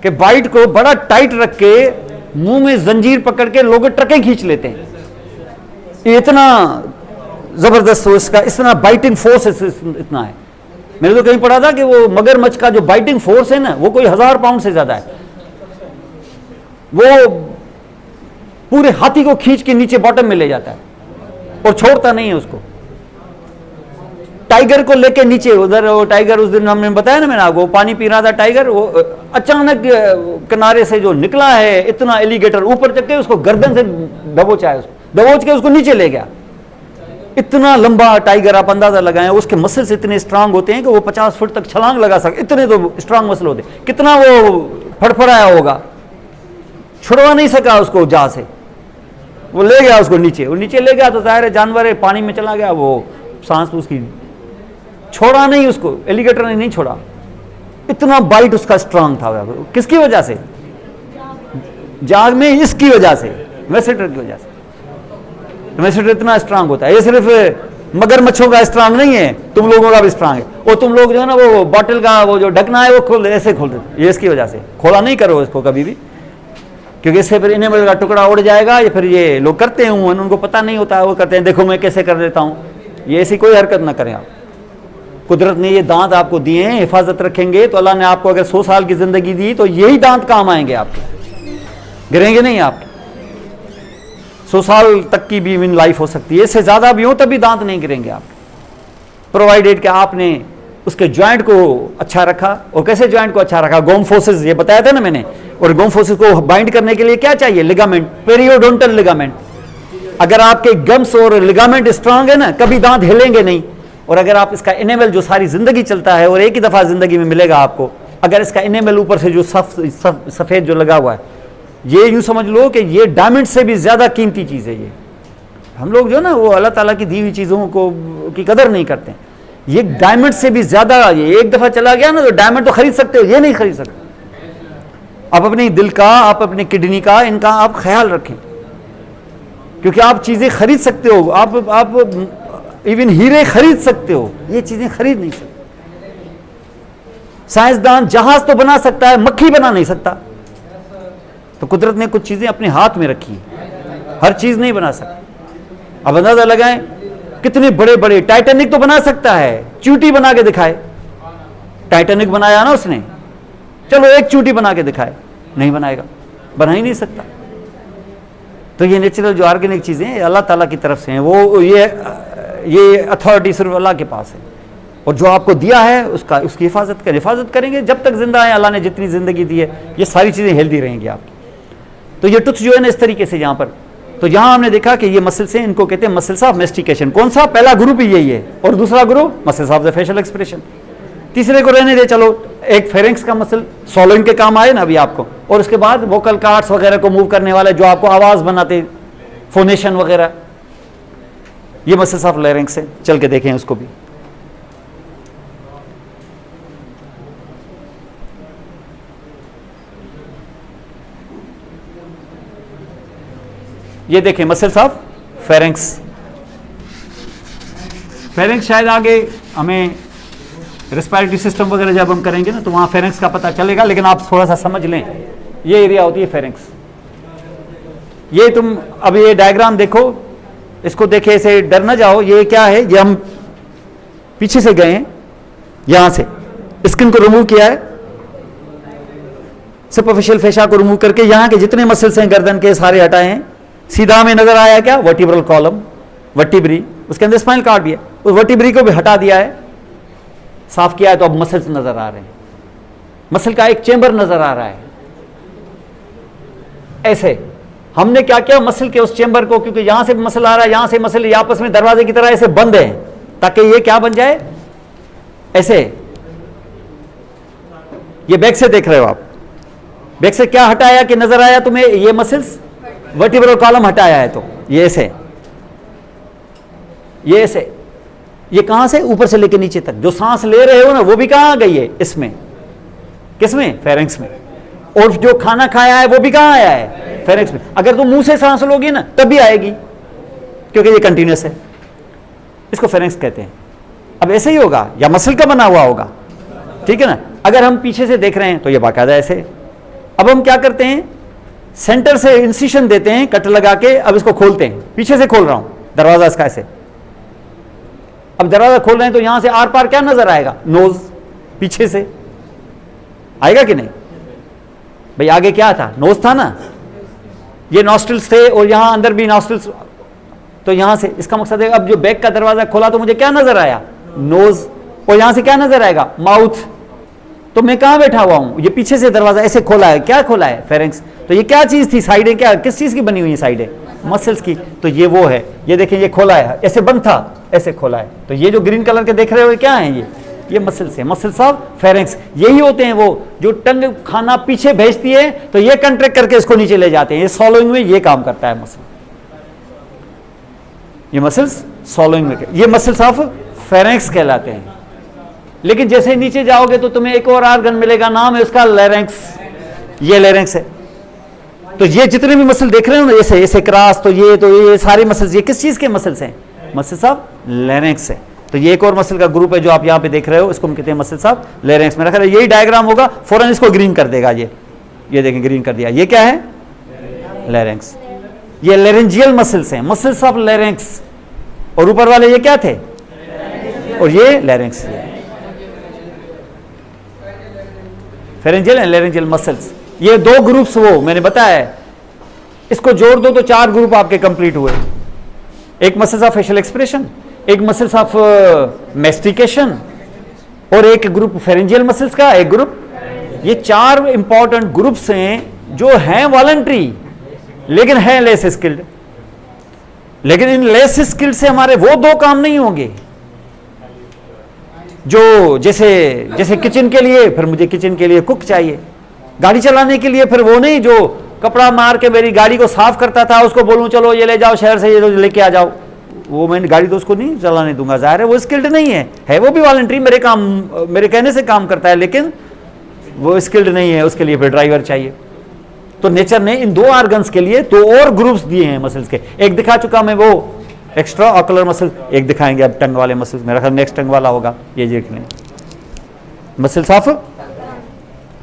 कि बाइट को बड़ा टाइट रख के मुंह में जंजीर पकड़ के लोग ट्रकें खींच लेते हैं। इतना जबरदस्त हो इसका, इतना बाइटिंग फोर्स इतना है। मैंने तो कहीं पढ़ा था कि वो मगरमच्छ का जो बाइटिंग फोर्स है ना वो कोई 1000 पाउंड से ज्यादा है। वो पूरे हाथी को खींच के नीचे बॉटम में ले जाता है और छोड़ता नहीं है उसको। टाइगर को लेके नीचे, उधर वो टाइगर उस दिन हमने बताया ना, मैंने आपको पानी पी रहा था टाइगर, वो अचानक किनारे से जो निकला है इतना एलिगेटर, ऊपर चढ़ के उसको गर्दन से दबोचा है, उसको दबोच के उसको नीचे ले गया। इतना लंबा टाइगर, आप अंदाजा लगाएं, उसके मसल्स इतने स्ट्रांग होते हैं कि वो 50 फुट तक छलांग लगा सकते, इतने तो स्ट्रांग मसल होते हैं। कितना वो फड़फड़ाया होगा, छुड़वा नहीं सका उसको जहां से, वो ले गया उसको नीचे। वो नीचे ले गया तो जाहिर है जानवर है, पानी में चला गया, वो सांस उसकी छोड़ा नहीं, उसको एलिगेटर ने नहीं छोड़ा। इतना बाइट उसका स्ट्रांग था। किसकी वजह से? जाग में इसकी वजह से, वेसेटर की वजह से। वेसेटर इतना स्ट्रांग होता है। ये सिर्फ मगरमच्छों का स्ट्रांग नहीं है, तुम लोगों का भी स्ट्रांग है। और तुम लोग जो है ना वो बॉटल का वो जो ढकना है वो खोल ऐसे खोल देते, ये इसकी वजह से। खोला नहीं करो इसको कभी भी, क्योंकि इससे फिर इनेमल का टुकड़ा उड़ जाएगा। या फिर ये लोग करते हैं, उनको पता नहीं होता है, वो करते हैं देखो मैं कैसे कर देता हूं। ये ऐसी कोई हरकत ना करें आप। कुदरत ने ये दांत आपको दिए हैं, हिफाजत रखेंगे तो अल्लाह ने आपको अगर 100 साल की जिंदगी दी तो यही दांत काम आएंगे आपके, गिरेंगे नहीं आपके। 100 साल तक की भी इन लाइफ हो सकती है, इससे ज्यादा भी हो तभी दांत नहीं गिरेंगे आपके, प्रोवाइडेड कि आपने उसके ज्वाइंट को अच्छा रखा। और कैसे ज्वाइंट को अच्छा रखा? गोम फोर्सेस, ये बताया था ना मैंने। और गोम फोर्सेस को बाइंड करने के लिए क्या चाहिए? Ligament, periodontal ligament. अगर आपके गम्स और लिगामेंट स्ट्रांग है ना, कभी दांत हिलेंगे नहीं। और अगर आप इसका इनेमल जो सारी जिंदगी चलता है और एक ही दफा जिंदगी में मिलेगा आपको, अगर इसका इनेमल ऊपर से जो सफेद जो लगा हुआ है, ये यूं समझ लो कि ये डायमंड से भी ज्यादा कीमती चीज है। ये हम लोग जो ना वो अल्लाह ताला की दी हुई चीजों को की कदर नहीं करते। ये डायमंड से भी ज्यादा, ये एक दफा चला गया ना तो डायमंड तो खरीद सकते हो, ये नहीं खरीद सकते। आप अपने दिल का, आप अपनी किडनी का, इनका आप ख्याल रखें, क्योंकि आप चीजें खरीद सकते हो। आप इवन हीरे खरीद सकते हो, ये चीजें खरीद नहीं सकते। साइंसदान जहाज तो बना सकता है, मक्खी बना नहीं सकता। तो कुदरत ने कुछ चीजें अपने हाथ में रखी, हर चीज नहीं बना सकती। अब अंदाजा लगाएं, कितने बड़े बड़े, टाइटैनिक तो बना सकता है, चींटी बना के दिखाए। टाइटैनिक बनाया ना उसने, चलो एक चींटी बना के दिखाए, नहीं बनाएगा, बना ही नहीं सकता। तो ये नेचुरल जो ऑर्गेनिक चीजें अल्लाह ताला की तरफ से हैं, वो ये अथॉरिटी सिर्फ अल्लाह के पास है। और जो आपको दिया है उसका, उसकी हिफाजत करेंगे जब तक जिंदा है। अल्लाह ने जितनी जिंदगी दी है, ये सारी चीजें हेल्दी रहेंगी आपकी। तो ये टुथ जो है ना इस तरीके से यहाँ पर, तो यहाँ हमने देखा कि ये मसल्स हैं, इनको कहते हैं मसल्स ऑफ मेस्टिकेशन। कौन सा? पहला ग्रुप ही यही है, और दूसरा group muscles of the facial expression. तीसरे को रहने दे, चलो एक फेरेंक्स का मसल, सॉलोइंग के काम आए ना अभी आपको। और उसके बाद वोकल कार्ड्स वगैरह को मूव करने वाले, जो आपको आवाज बनाते, फोनेशन वगैरह, ये मसल्स ऑफ लैरिंक्स है। चल के देखें उसको भी। ये देखें मसल्स ऑफ फेरेंक्स। फेरेंक्स शायद आगे हमें रेस्पिरेटरी सिस्टम वगैरह जब हम करेंगे ना तो वहां फेरेंक्स का पता चलेगा, लेकिन आप थोड़ा सा समझ लें, ये एरिया होती है फेरेंक्स। ये तुम अब ये डायग्राम देखो, इसको देखे ऐसे डर ना जाओ। ये क्या है? ये हम पीछे से गए हैं, यहां से स्किन को रिमूव किया है, सुपरफिशियल फेशा को रिमूव करके यहां के जितने मसल्स हैं गर्दन के सारे हटाए हैं। सीधा में नजर आया क्या? वर्टिब्रल कॉलम, वर्टिब्री, उसके अंदर स्पाइनल कॉर्ड भी है, उस वर्टिब्री को भी हटा दिया है, साफ किया है। तो अब मसल्स नजर आ रहे हैं, मसल का एक चेंबर नजर आ रहा है। ऐसे हमने क्या किया? मसल के उस चेंबर को, क्योंकि यहां से मसल आ रहा है, यहां से मसल, ये आपस में दरवाजे की तरह ऐसे बंद है, ताकि ये क्या बन जाए? ऐसे। ये बैक से देख रहे हो आप, बैक से क्या हटाया कि नजर आया तुम्हें? ये मसल्स, वर्टिब्रल कॉलम हटाया है। तो ये ऐसे, ये ऐसे, ये कहां से? ऊपर से लेके नीचे तक। जो सांस ले रहे हो ना वो भी कहां गई है? इसमें। किसमें? फेरेंक्स में। और जो खाना खाया है वो भी कहां आया है? फेरेंक्स में। अगर तुम मुंह से सांस लोगे ना तब भी आएगी, क्योंकि ये कंटिन्यूअस है। इसको फेरेंक्स कहते हैं। अब ऐसे ही होगा या मसल का बना हुआ होगा, ठीक है ना। अगर हम पीछे से देख रहे हैं तो ये बाकायदा ऐसे। अब हम क्या करते हैं? सेंटर से इंसिशन देते हैं, कट लगा के। अब इसको खोलते हैं, पीछे से खोल रहा हूं दरवाजा इसका, ऐसे अब दरवाजा खोल रहे हैं तो यहां से आर पार क्या नजर आएगा? नोज, पीछे से आएगा कि नहीं भाई? आगे क्या था? नोज था ना, ये नॉस्ट्रिल्स थे और यहां अंदर भी नॉस्ट्रिल्स, तो यहां से इसका मकसद है अब जो बैक का दरवाजा खोला तो मुझे क्या नजर आया? नोज, और यहां से क्या नजर आएगा? माउथ। तो मैं कहां बैठा हुआ हूं? ये पीछे से दरवाजा ऐसे खोला है, क्या खोला है? फेरेंक्स। तो ये क्या चीज थी? साइडें क्या, किस चीज की बनी हुई है साइडें? मसल्स की। तो ये वो है, ये देखें ये खोला है, ऐसे बंद था, ऐसे खोला है। तो ये जो ग्रीन कलर के देख रहे हो क्या है? ये मसल्स है, मसल्स ऑफ फेरेंक्स। यही होते हैं वो जो टंग खाना पीछे भेजती है तो ये कंट्रैक्ट करके इसको नीचे ले जाते हैं। ये सॉलोइंग में ये काम करता है मसल, ये मसल्स सॉलोइंग में, ये मसल्स ऑफ फेरेंक्स कहलाते हैं। लेकिन जैसे नीचे जाओगे तो तुम्हें एक और ऑर्गन मिलेगा, नाम है उसका लैरिंक्स। ये लैरिंक्स है। तो ये जितने भी मसल देख रहे हो ना, ऐसे ऐसे क्रॉस, तो ये सारे मसल्स, ये किस चीज के मसल्स हैं? मसल्स ऑफ लैरिंक्स है। तो ये एक और मसल का ग्रुप है जो आप यहां पे देख रहे हो, इसको हम कहते हैं मसल्स ऑफ लैरिंक्स। मेरा ख्याल है यही डायग्राम होगा, फौरन इसको ग्रीन कर देगा। ये देखें ग्रीन कर दिया। ये क्या है? लैरिंक्स। ये लैरिंजियल मसल्स हैं, मसल्स ऑफ लैरिंक्स। और ऊपर वाले ये क्या थे? और ये larynx, pharyngeal and laryngeal muscles. ये दो ग्रुप्स वो मैंने बताया है, इसको जोड़ दो तो 4 ग्रुप आपके कंप्लीट हुए। एक मसल्स ऑफ फेशियल एक्सप्रेशन, एक मसल्स ऑफ मैस्टिकेशन, और एक ग्रुप फेरेंजियल मसल्स का, एक ग्रुप। ये 4 इंपॉर्टेंट ग्रुप्स हैं जो हैं वॉलंटरी लेकिन हैं लेस स्किल्ड। लेकिन इन लेस स्किल्ड से हमारे वो 2 काम नहीं होंगे जो जैसे किचन के लिए, फिर मुझे किचन के लिए कुक चाहिए। गाड़ी चलाने के लिए फिर वो नहीं जो कपड़ा मार के मेरी गाड़ी को साफ करता था, उसको बोलूं चलो ये ले जाओ शहर से, ये लेके आ जाओ, वो मैं गाड़ी तो उसको नहीं चलाने दूंगा। जाहिर है वो स्किल्ड नहीं है वो भी वॉलंटरी, मेरे कहने से काम करता है, लेकिन वो स्किल्ड नहीं है, उसके लिए फिर ड्राइवर चाहिए। तो नेचर ने इन 2 ऑर्गन्स के लिए 2 और ग्रुप्स दिए हैं मसल्स के। एक दिखा चुका मैं, वो एक्स्ट्रा ऑकुलर मसल, एक दिखाएंगे अब टंग वाले मसल्स। मेरा ख्याल नेक्स्ट टंग वाला होगा, ये देख लें, मसल्स ऑफ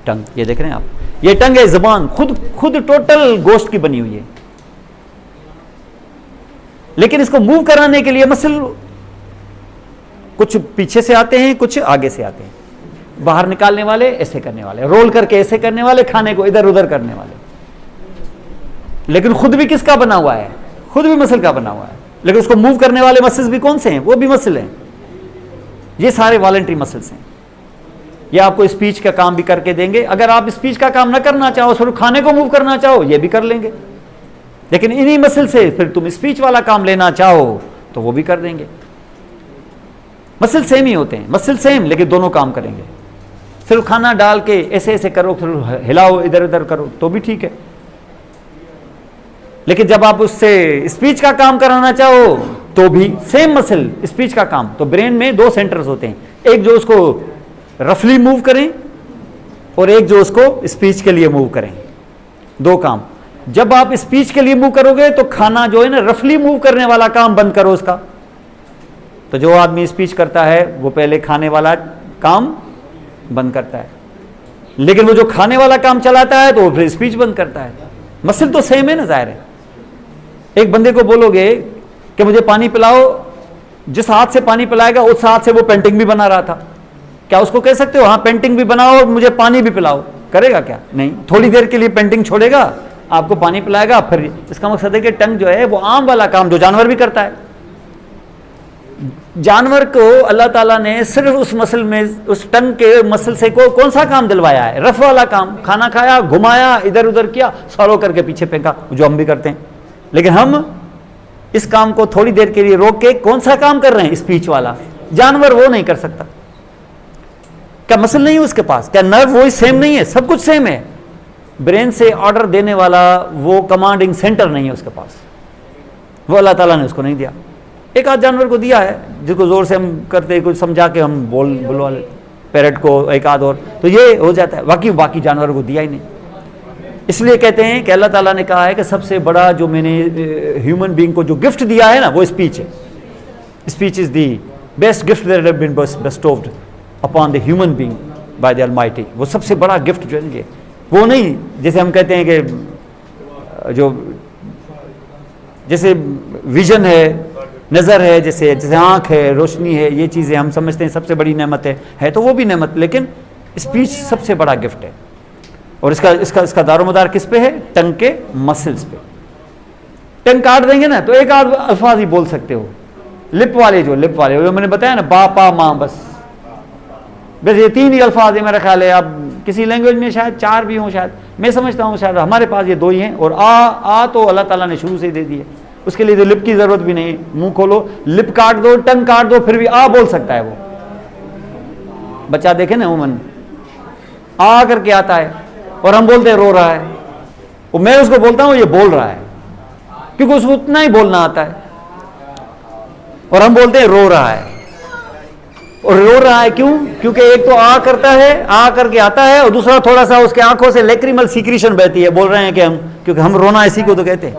टंग। ये देख रहे हैं आप, ये टंग है, जुबान खुद टोटल गोश्त की बनी हुई है। लेकिन इसको मूव कराने के लिए मसल कुछ पीछे से आते हैं, कुछ आगे से आते हैं। बाहर निकालने वाले, ऐसे करने वाले, रोल करके ऐसे करने वाले, खाने को इधर उधर करने वाले। लेकिन खुद भी किसका बना हुआ है? खुद भी मसल का बना हुआ है। लेकिन उसको मूव करने वाले मसल्स भी कौन से हैं? वो भी मसल हैं। ये सारे वॉलंटरी मसल्स हैं। ये आपको स्पीच का काम भी करके देंगे। अगर आप स्पीच का काम ना करना चाहो, सिर्फ खाने को मूव करना चाहो, ये भी कर लेंगे। लेकिन इन्हीं मसल से फिर तुम स्पीच वाला काम लेना चाहो तो वो भी कर देंगे। मसल सेम ही होते हैं, मसल सेम, लेकिन दोनों काम करेंगे। सिर्फ खाना डाल के ऐसे ऐसे करो, फिर हिलाओ, इधर उधर करो तो भी ठीक है। लेकिन जब आप उससे स्पीच का काम कराना चाहो तो भी सेम मसल, स्पीच का काम। तो ब्रेन में 2 सेंटर्स होते हैं, एक जो उसको रफली मूव करें और एक जो उसको स्पीच के लिए मूव करें। 2 काम। जब आप स्पीच के लिए मूव करोगे तो खाना जो है ना, रफली मूव करने वाला काम बंद करो उसका। तो जो आदमी स्पीच करता है वो पहले खाने वाला काम बंद करता है, लेकिन वो जो खाने वाला काम चलाता है तो वो फिर स्पीच बंद करता है। मसल तो सेम है ना, जाहिर है। एक बंदे को बोलोगे कि मुझे पानी पिलाओ, जिस हाथ से पानी पिलाएगा उस हाथ से वो पेंटिंग भी बना रहा था, क्या उसको कह सकते हो हाँ पेंटिंग भी बनाओ और मुझे पानी भी पिलाओ? करेगा क्या? नहीं। थोड़ी देर के लिए पेंटिंग छोड़ेगा, आपको पानी पिलाएगा, फिर इसका मकसद है कि टंग जो है वो आम वाला काम जो जानवर भी करता है। जानवर को अल्लाह ताला ने सिर्फ उस मसल में, उस टंग के मसल से कौन सा काम दिलवाया है? रफ वाला काम। खाना खाया, घुमाया, इधर उधर किया, सॉलो करके पीछे फेंका, जो हम भी करते हैं। लेकिन हम इस काम को थोड़ी देर के लिए रोक के कौन सा काम कर रहे हैं? स्पीच वाला। जानवर वो नहीं कर सकता। क्या मसल नहीं है उसके पास? क्या नर्व वो सेम नहीं है? सब कुछ सेम है। ब्रेन से ऑर्डर देने वाला वो कमांडिंग सेंटर नहीं है उसके पास, वो अल्लाह ताला ने उसको नहीं दिया। एक आध जानवर को दिया है जिसको जोर से हम करते, कुछ समझा के हम बुलवा ले, पैरट को एक आध और, तो ये हो जाता है। बाकी जानवर को दिया ही नहीं। इसलिए कहते हैं कि अल्लाह ताला ने कहा है कि सबसे बड़ा जो मैंने ह्यूमन बीइंग को जो गिफ्ट दिया है ना, वो स्पीच है। Speech is the best gift that have been bestowed upon the human being by the Almighty. वो सबसे बड़ा गिफ्ट जो है, वो नहीं जैसे हम कहते हैं कि जो जैसे विजन है, नज़र है, जैसे जैसे आँख है, रोशनी है, ये चीज़ें हम समझते हैं सबसे बड़ी नेमत है तो वो भी नेमत, लेकिन स्पीच सबसे बड़ा गिफ्ट है। और इसका दारोमदार किस पे है? टंग के मसल्स पे। टंग काट देंगे ना तो एक आध अल्फाज ही बोल सकते हो। लिप वाले जो मैंने बताया ना, बा पा माँ, बस ये 3 ही अल्फाज है मेरा ख्याल है। अब किसी लैंग्वेज में शायद 4 भी हों, शायद मैं समझता हूँ शायद हमारे पास ये 2 ही हैं। और आ तो अल्लाह ताला ने शुरू से ही दे दी है, उसके लिए तो लिप की जरूरत भी नहीं है। मुंह खोलो, लिप काट दो, टंग काट दो, फिर भी आ बोल सकता है वो बच्चा। देखे ना उमन आ करके आता है और हम बोलते हैं रो रहा है, और मैं उसको बोलता हूँ ये बोल रहा है, क्योंकि उसको उतना ही बोलना आता है। और हम बोलते हैं रो रहा है। और रो रहा है क्यों? क्योंकि एक तो आ करता है, आ करके आता है, और दूसरा थोड़ा सा उसके आंखों से लेक्रिमल सीक्रेशन बहती है। बोल रहे हैं कि हम, क्योंकि हम रोना इसी को तो कहते हैं,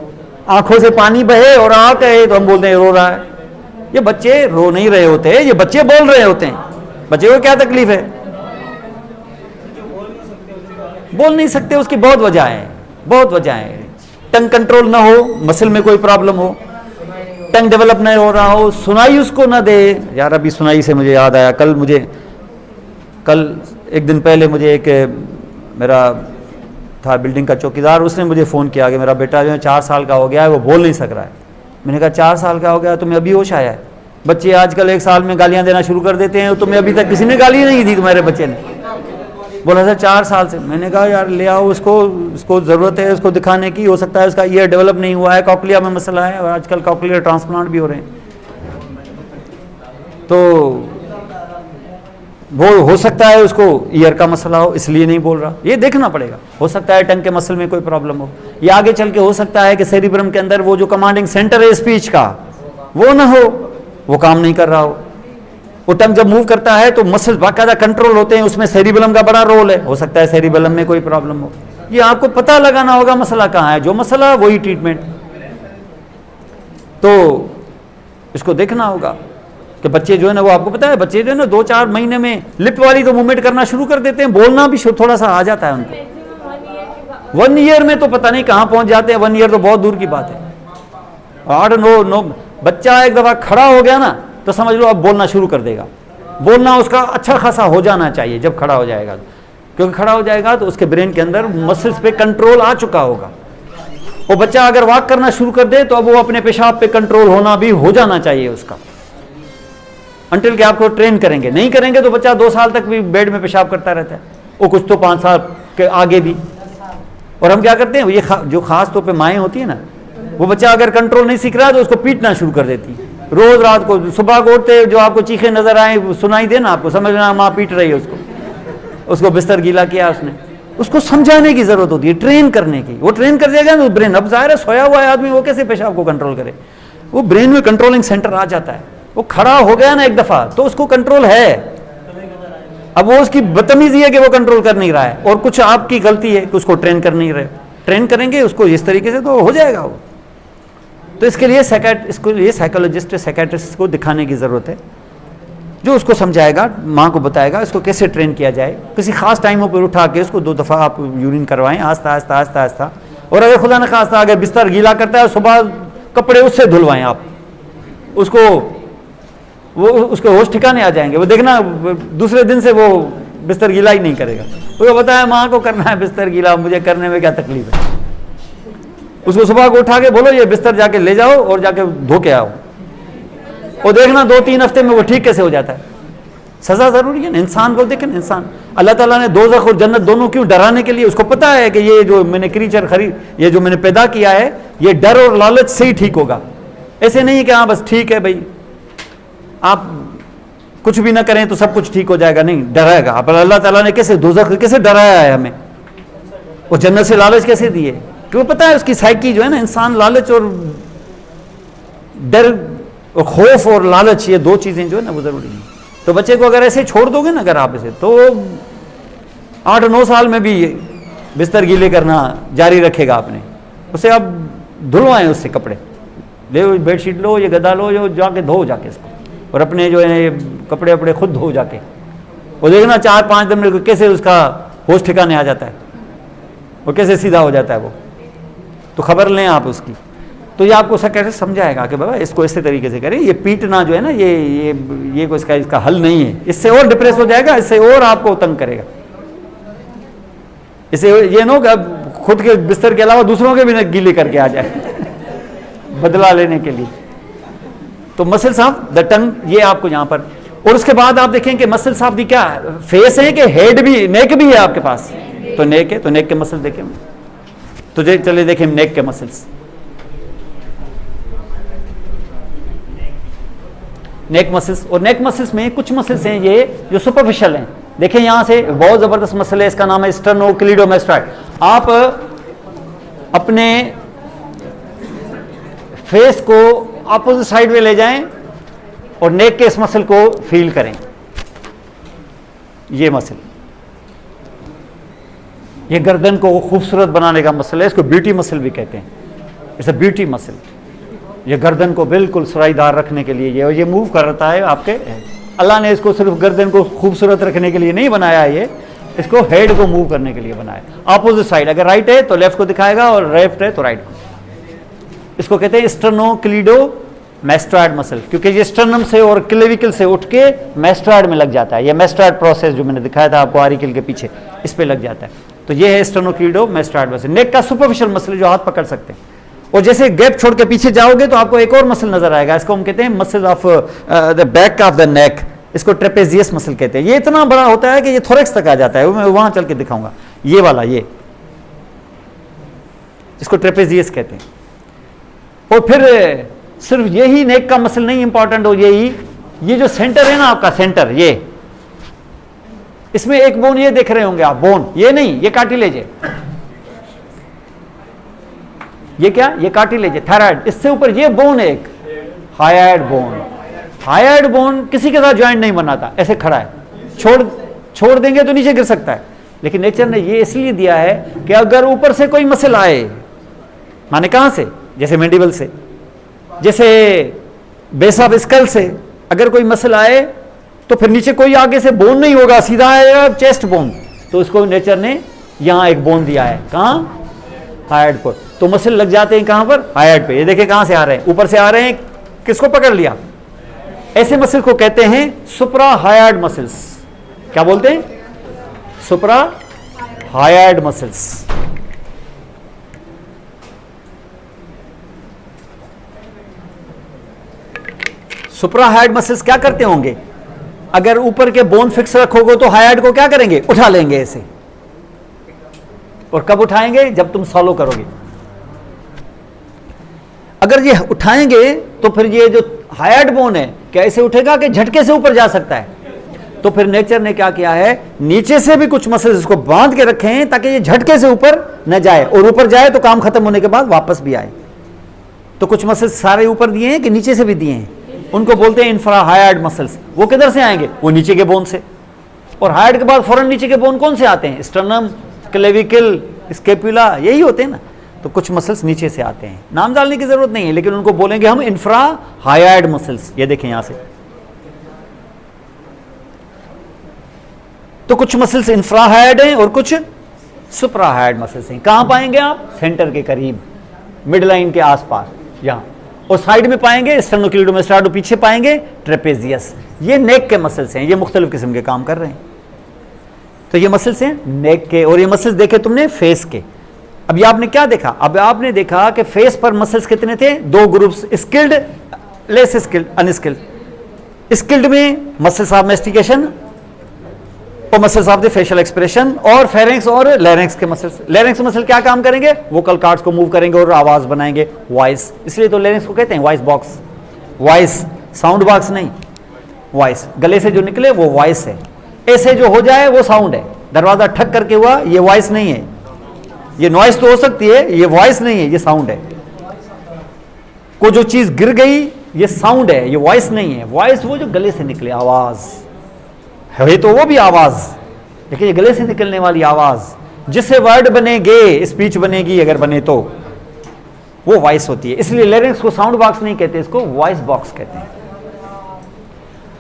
आंखों से पानी बहे और आ कहे तो हम बोलते हैं रो रहा है। ये बच्चे रो नहीं रहे होते, ये बच्चे बोल रहे होते हैं। बच्चे को क्या तकलीफ है? बोल नहीं सकते, उसकी बहुत वजह है। टंग कंट्रोल ना हो, मसल में कोई प्रॉब्लम हो, टंग डेवलप नहीं हो रहा हो, सुनाई उसको ना दे। यार अभी सुनाई से मुझे याद आया, कल एक दिन पहले मुझे एक मेरा था बिल्डिंग का चौकीदार, उसने मुझे फ़ोन किया कि मेरा बेटा जो है 4 साल का हो गया है, वो बोल नहीं सक रहा है। मैंने कहा 4 साल का हो गया, तुम्हें अभी होश आया है? बच्चे आजकल 1 साल में गालियाँ देना शुरू कर देते हैं, तुम्हें अभी तक किसी ने गाली नहीं दी तुम्हारे बच्चे ने? बोला सर 4 साल से। मैंने कहा यार ले आओ उसको ज़रूरत है उसको दिखाने की। हो सकता है उसका ईयर डेवलप नहीं हुआ है, कॉकलिया में मसला है, और आजकल कॉकलियर ट्रांसप्लांट भी हो रहे हैं, तो वो हो सकता है उसको ईयर का मसला हो, इसलिए नहीं बोल रहा। ये देखना पड़ेगा। हो सकता है टंग के मसल में कोई प्रॉब्लम हो, या आगे चल के हो सकता है कि सेरिब्रम के अंदर वो जो कमांडिंग सेंटर है स्पीच का वो ना हो, वो काम नहीं कर रहा हो। वो टंग जब मूव करता है तो मसल बाकायदा कंट्रोल होते हैं, उसमें सेरिबेलम का बड़ा रोल है। हो सकता है सेरिबेलम में कोई प्रॉब्लम हो। ये आपको पता लगाना होगा मसला कहाँ है, जो मसला वही ट्रीटमेंट। तो इसको देखना होगा कि बच्चे जो है ना, वो आपको पता है बच्चे जो है ना 2-4 महीने में लिप वाली तो मूवमेंट करना शुरू कर देते हैं, बोलना भी थोड़ा सा आ जाता है उनको। 1 ईयर में तो पता नहीं कहाँ पहुंच जाते हैं, 1 ईयर तो बहुत दूर की बात है। 8-9 बच्चा एक दफा खड़ा हो गया ना तो समझ लो अब बोलना शुरू कर देगा। बोलना उसका अच्छा खासा हो जाना चाहिए जब खड़ा हो जाएगा, क्योंकि खड़ा हो जाएगा तो उसके ब्रेन के अंदर मसल्स पे कंट्रोल आ चुका होगा। वो बच्चा अगर वॉक करना शुरू कर दे तो अब वो अपने पेशाब पे कंट्रोल होना भी हो जाना चाहिए उसका, अंटिल के आपको ट्रेन करेंगे। नहीं करेंगे तो बच्चा 2 साल तक भी बेड में पेशाब करता रहता है, वो कुछ तो 5 साल के आगे भी। और हम क्या करते हैं, ये जो खास तौर पे माएँ होती है ना, वो बच्चा अगर कंट्रोल नहीं सीख रहा है तो उसको पीटना शुरू कर देती है। रोज रात को सुबह को उठते जो आपको चीखें नजर आए सुनाई दे ना, आपको समझना माँ पीट रही है उसको बिस्तर गीला किया उसने। उसको समझाने की जरूरत होती है, ट्रेन करने की। वो ट्रेन कर देगा तो ब्रेन, अब जाहिर है सोया हुआ है आदमी, वो कैसे पेशाब को कंट्रोल करे? वो ब्रेन में कंट्रोलिंग सेंटर आ जाता है। वो खड़ा हो गया ना एक दफा तो उसको कंट्रोल है। अब वो उसकी बदतमीजी है कि वो कंट्रोल कर नहीं रहा है, और कुछ आपकी गलती है कि उसको ट्रेन कर नहीं रहे। ट्रेन करेंगे उसको इस तरीके से तो हो जाएगा वो। तो इसके लिए साइकोलॉजिस्ट साइकेट्रिस्ट को दिखाने की ज़रूरत है, जो उसको समझाएगा, माँ को बताएगा इसको कैसे ट्रेन किया जाए। किसी खास टाइमों पर उठा के उसको 2 दफ़ा आप यूरिन करवाएं, आस्ता आस्ता। और अगर खुदा न खास्ता अगर बिस्तर गीला करता है सुबह कपड़े उससे धुलवाएं आप उसको, वो उसके होश ठिकाने आ जाएंगे। वो देखना दूसरे दिन से वो बिस्तर गीला ही नहीं करेगा। वो बताया माँ को करना है बिस्तर गीला, मुझे करने में क्या तकलीफ है। उसको सुबह को उठा के बोलो ये बिस्तर जाके ले जाओ और जाके धो के आओ, और देखना 2-3 हफ्ते में वो ठीक कैसे हो जाता है। सजा जरूरी है ना इंसान को। देखें इंसान, अल्लाह ताला ने दोज़ख और जन्नत दोनों क्यों डराने के लिए, उसको पता है कि ये जो मैंने क्रीचर ये जो मैंने पैदा किया है ये डर और लालच से ही ठीक होगा। ऐसे नहीं कि हाँ बस ठीक है भाई आप कुछ भी ना करें तो सब कुछ ठीक हो जाएगा, नहीं, डराएगा। अब अल्लाह ताला ने कैसे दोज़ख कैसे डराया है हमें, और जन्नत से लालच कैसे दिए, क्यों पता है उसकी साइकी जो है ना, इंसान लालच और डर और खौफ और लालच ये 2 चीज़ें जो है ना वो ज़रूरी है। तो बच्चे को अगर ऐसे छोड़ दोगे ना अगर आप इसे, तो 8-9 साल में भी बिस्तर गीले करना जारी रखेगा अपने। उसे आप धुलवाएं उससे कपड़े, ले बेडशीट लो, ये गदा लो, जो जाके धो जाके इसको, और अपने जो है कपड़े अपने खुद धो जाके। वो देखना 4-5 दिन में कैसे उसका होश ठिकाने आ जाता है, वो कैसे सीधा हो जाता है वो। तो खबर लें आप उसकी। तो ये आपको सब कैसे समझाएगा कि बाबा इसको इसी तरीके से करें, ये पीटना जो है ना ये कोई इसका हल नहीं है, इससे और डिप्रेस हो जाएगा, इससे और आपको तंग करेगा। इससे ये ना कि खुद के बिस्तर के अलावा दूसरों के भी ना गीले करके आ जाए बदला लेने के लिए। तो मसल्स ऑफ द टंग ये आपको यहां पर, और उसके बाद आप देखें कि मसल्स ऑफ दी क्या फेस है कि हेड भी, नेक भी है आपके पास, तो नेक है, तो नेक के मसल देखें, तो चलिए देखें नेक के मसल्स। नेक मसल्स, और नेक मसल्स में कुछ मसल्स हैं ये जो सुपरफिशियल हैं। देखें यहां से बहुत जबरदस्त मसल है, इसका नाम है स्टर्नोक्लीडोमास्टोइड। आप अपने फेस को अपोजिट साइड में ले जाएं और नेक के इस मसल को फील करें। ये मसल, ये गर्दन को खूबसूरत बनाने का मसल है, इसको ब्यूटी मसल भी कहते हैं। It's a beauty muscle. ये गर्दन को बिल्कुल सुराईदार रखने के लिए ये मूव करता है आपके। अल्लाह ने इसको सिर्फ गर्दन को खूबसूरत रखने के लिए नहीं बनाया, ये इसको हेड को मूव करने के लिए बनाया। अपोजिट साइड, अगर राइट है तो लेफ्ट को दिखाएगा और लेफ्ट है तो राइट को। इसको कहते हैं स्टर्नोक्लीडोमास्टोइड मसल, क्योंकि ये स्टर्नम से और क्लेविकल से उठ के मैस्टोइड में लग जाता है। ये मैस्टोइड प्रोसेस जो मैंने दिखाया था आपको आर्टिकल के पीछे, इस पे लग जाता है। तो ये है स्टर्नोक्लीडोमास्टोइड मसल, नेक का सुपरफिशियल मसल जो हाथ पकड़ सकते हैं। और जैसे गैप छोड़ के पीछे जाओगे तो आपको एक और मसल नजर आएगा, इसको हम कहते हैं muscle of the back of the neck, इसको ट्रेपेजियस मसल कहते हैं। ये इतना बड़ा होता है कि ये थोरेक्स तक आ जाता है, मैं वहां चल के दिखाऊंगा। ये वाला, ये इसको ट्रेपेजियस कहते हैं। और फिर सिर्फ यही नेक का मसल नहीं इंपॉर्टेंट हो, यही ये जो सेंटर है ना आपका सेंटर, ये इसमें एक बोन ये देख रहे होंगे आप, बोन ये नहीं, ये कार्टिलेज है। ये क्या, ये कार्टिलेज है, थायराइड। इससे ऊपर ये बोन है एक हायाइड बोन। हायाइड बोन किसी के साथ ज्वाइंट नहीं बनाता, ऐसे खड़ा है, छोड़ देंगे तो नीचे गिर सकता है। लेकिन नेचर ने ये इसलिए दिया है कि अगर ऊपर से कोई मसल आए, माने कहां से, जैसे मैंडिबल से, जैसे बेस ऑफ स्कल से अगर कोई मसल आए तो फिर नीचे कोई आगे से बोन नहीं होगा, सीधा आएगा चेस्ट बोन। तो उसको नेचर ने यहां एक बोन दिया है, कहां, हायाइड पर। तो मसल लग जाते हैं कहां पर, हायाइड पे। ये देखिए कहां से आ रहे हैं, ऊपर से आ रहे हैं, किसको पकड़ लिया। ऐसे मसल को कहते हैं सुप्रा हायाइड मसल्स। क्या बोलते हैं, सुप्रा हायाइड मसल्स। सुप्रा हायाइड मसल्स क्या करते होंगे, अगर ऊपर के बोन फिक्स रखोगे तो हायाइड को क्या करेंगे, उठा लेंगे ऐसे। और कब उठाएंगे, जब तुम सॉलो करोगे। अगर ये उठाएंगे तो फिर ये जो हायाइड बोन है क्या ऐसे उठेगा कि झटके से ऊपर जा सकता है। तो फिर नेचर ने क्या किया है, नीचे से भी कुछ मसल्स इसको बांध के रखे हैं ताकि ये झटके से ऊपर न जाए, और ऊपर जाए तो काम खत्म होने के बाद वापस भी आए। तो कुछ मसल्स सारे ऊपर दिए हैं कि नीचे से भी दिए हैं, उनको बोलते हैं इंफ्रा हायाइड मसल्स। वो किधर से आएंगे, वो नीचे के बोन से। और हायाइड के बाद फौरन नीचे के बोन कौन से आते हैं, स्टर्नम, क्लेविकल, स्केपुला, यही होते हैं ना। तो कुछ मसल्स नीचे से आते हैं, नाम डालने की जरूरत नहीं है, लेकिन उनको बोलेंगे हम इंफ्रा हायाइड मसल्स। ये देखें यहां से, तो कुछ मसल्स इंफ्रा हायाइड हैं और कुछ सुप्रा हायाइड मसल्स हैं। कहां पाएंगे आप, सेंटर के करीब, मिड लाइन के आसपास यहां। और साइड में पाएंगे स्टर्नोक्लीडोमास्टोइड, पीछे पाएंगे ट्रेपेजियस। ये नेक के मसल्स हैं, ये मुख्तलिफ किस्म के काम कर रहे हैं। तो ये मसल्स हैं नेक के, और ये मसल्स देखे तुमने फेस के। अभी आपने क्या देखा, अब आपने देखा कि फेस पर मसल्स कितने थे, दो groups, skilled, less skilled, unskilled. Skilled में मसल्स ऑफ मैस्टिकेशन और muscles of the facial expression, और फेरेंक्स और लैरिंक्स के मसल्स। लैरिंक्स मसल क्या काम करेंगे, वोकल कॉर्ड्स को मूव करेंगे और आवाज बनाएंगे, वॉइस। इसलिए तो लैरिंक्स को कहते हैं voice box. Voice, sound box नहीं, वॉइस। गले से जो निकले वो वॉइस है, ऐसे जो हो जाए वो साउंड है। दरवाजा ठक करके हुआ, ये वॉइस नहीं है। ये नॉइस तो हो सकती है, ये वॉइस नहीं है, ये साउंड है। को जो चीज गिर गई, ये साउंड है, ये वॉइस नहीं है। वॉइस वो जो गले से निकले, आवाज है, तो वो भी आवाज, लेकिन ये गले से निकलने वाली आवाज जिससे वर्ड बनेंगे, स्पीच बनेगी अगर बने तो, वो वॉइस होती है। इसलिए लैरिंक्स को साउंड बॉक्स नहीं कहते, इसको वॉइस बॉक्स कहते हैं।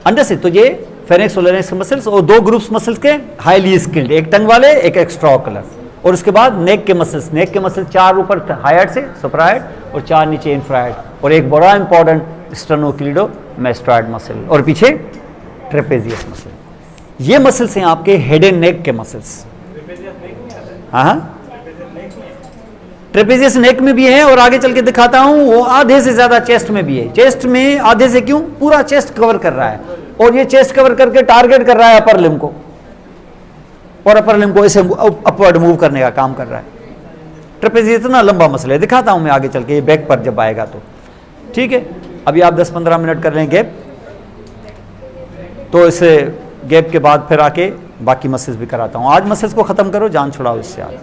अंडरस्टैंड। तो ये फेरेंक्स और लैरिंक्स मसल्स, और दो ग्रुप्स मसल्स के हाईली स्किल्ड, एक टंग वाले, एक एक्स्ट्रा ओकुलर। और उसके बाद नेक के मसल्स, नेक के मसल 4 ऊपर हाइट से सुपराइट और 4 नीचे इंफ्राइट और एक बड़ा इंपॉर्टेंट स्टर्नोक्लीडोमेस्टोइड मसल और पीछे ट्रेपेजियस मसल। ये मसल्स हैं आपके हेड एंड नेक के मसल्स। हाँ, ट्रेपेजियस नेक में भी है और आगे चल के दिखाता हूं वो आधे से ज्यादा चेस्ट में भी है। चेस्ट में आधे से क्यों, पूरा चेस्ट कवर कर रहा है और ये चेस्ट कवर करके टारगेट कर रहा है अपर लिम्ब को और अपर लिम्ब को इसे अपवर्ड मूव करने का काम कर रहा है। ट्रेपेजियस इतना लंबा मसल है, दिखाता हूं मैं आगे चल के ये बैक पर जब आएगा तो। ठीक है, अभी आप 10-15 मिनट कर लें गैप, तो इस गैप के बाद फिर आके बाकी मसल्स भी कराता हूं। आज मसल्स को खत्म करो, जान छुड़ाओ इससे आप।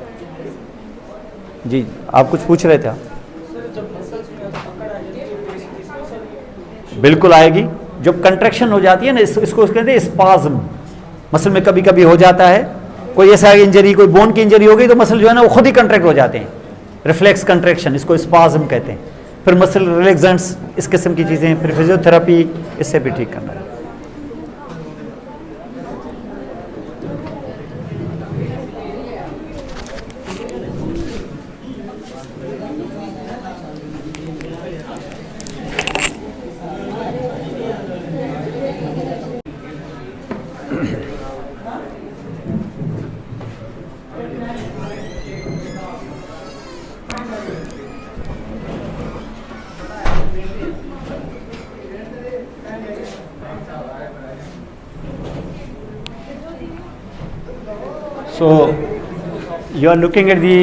जी आप कुछ पूछ रहे थे? बिल्कुल आएगी, जब कंट्रैक्शन हो जाती है ना, इसको कहते हैं स्पाज्म। मसल में कभी कभी हो जाता है, कोई ऐसा इंजरी, कोई बोन की इंजरी हो गई तो मसल जो है ना वो खुद ही कंट्रैक्ट हो जाते हैं, रिफ्लेक्स कंट्रैक्शन, इसको स्पाज्म कहते हैं। फिर मसल रिलैक्सेंट्स, इस किस्म की चीजें, फिर फिजियोथेरेपी, इससे भी ठीक करना है। So you are looking at the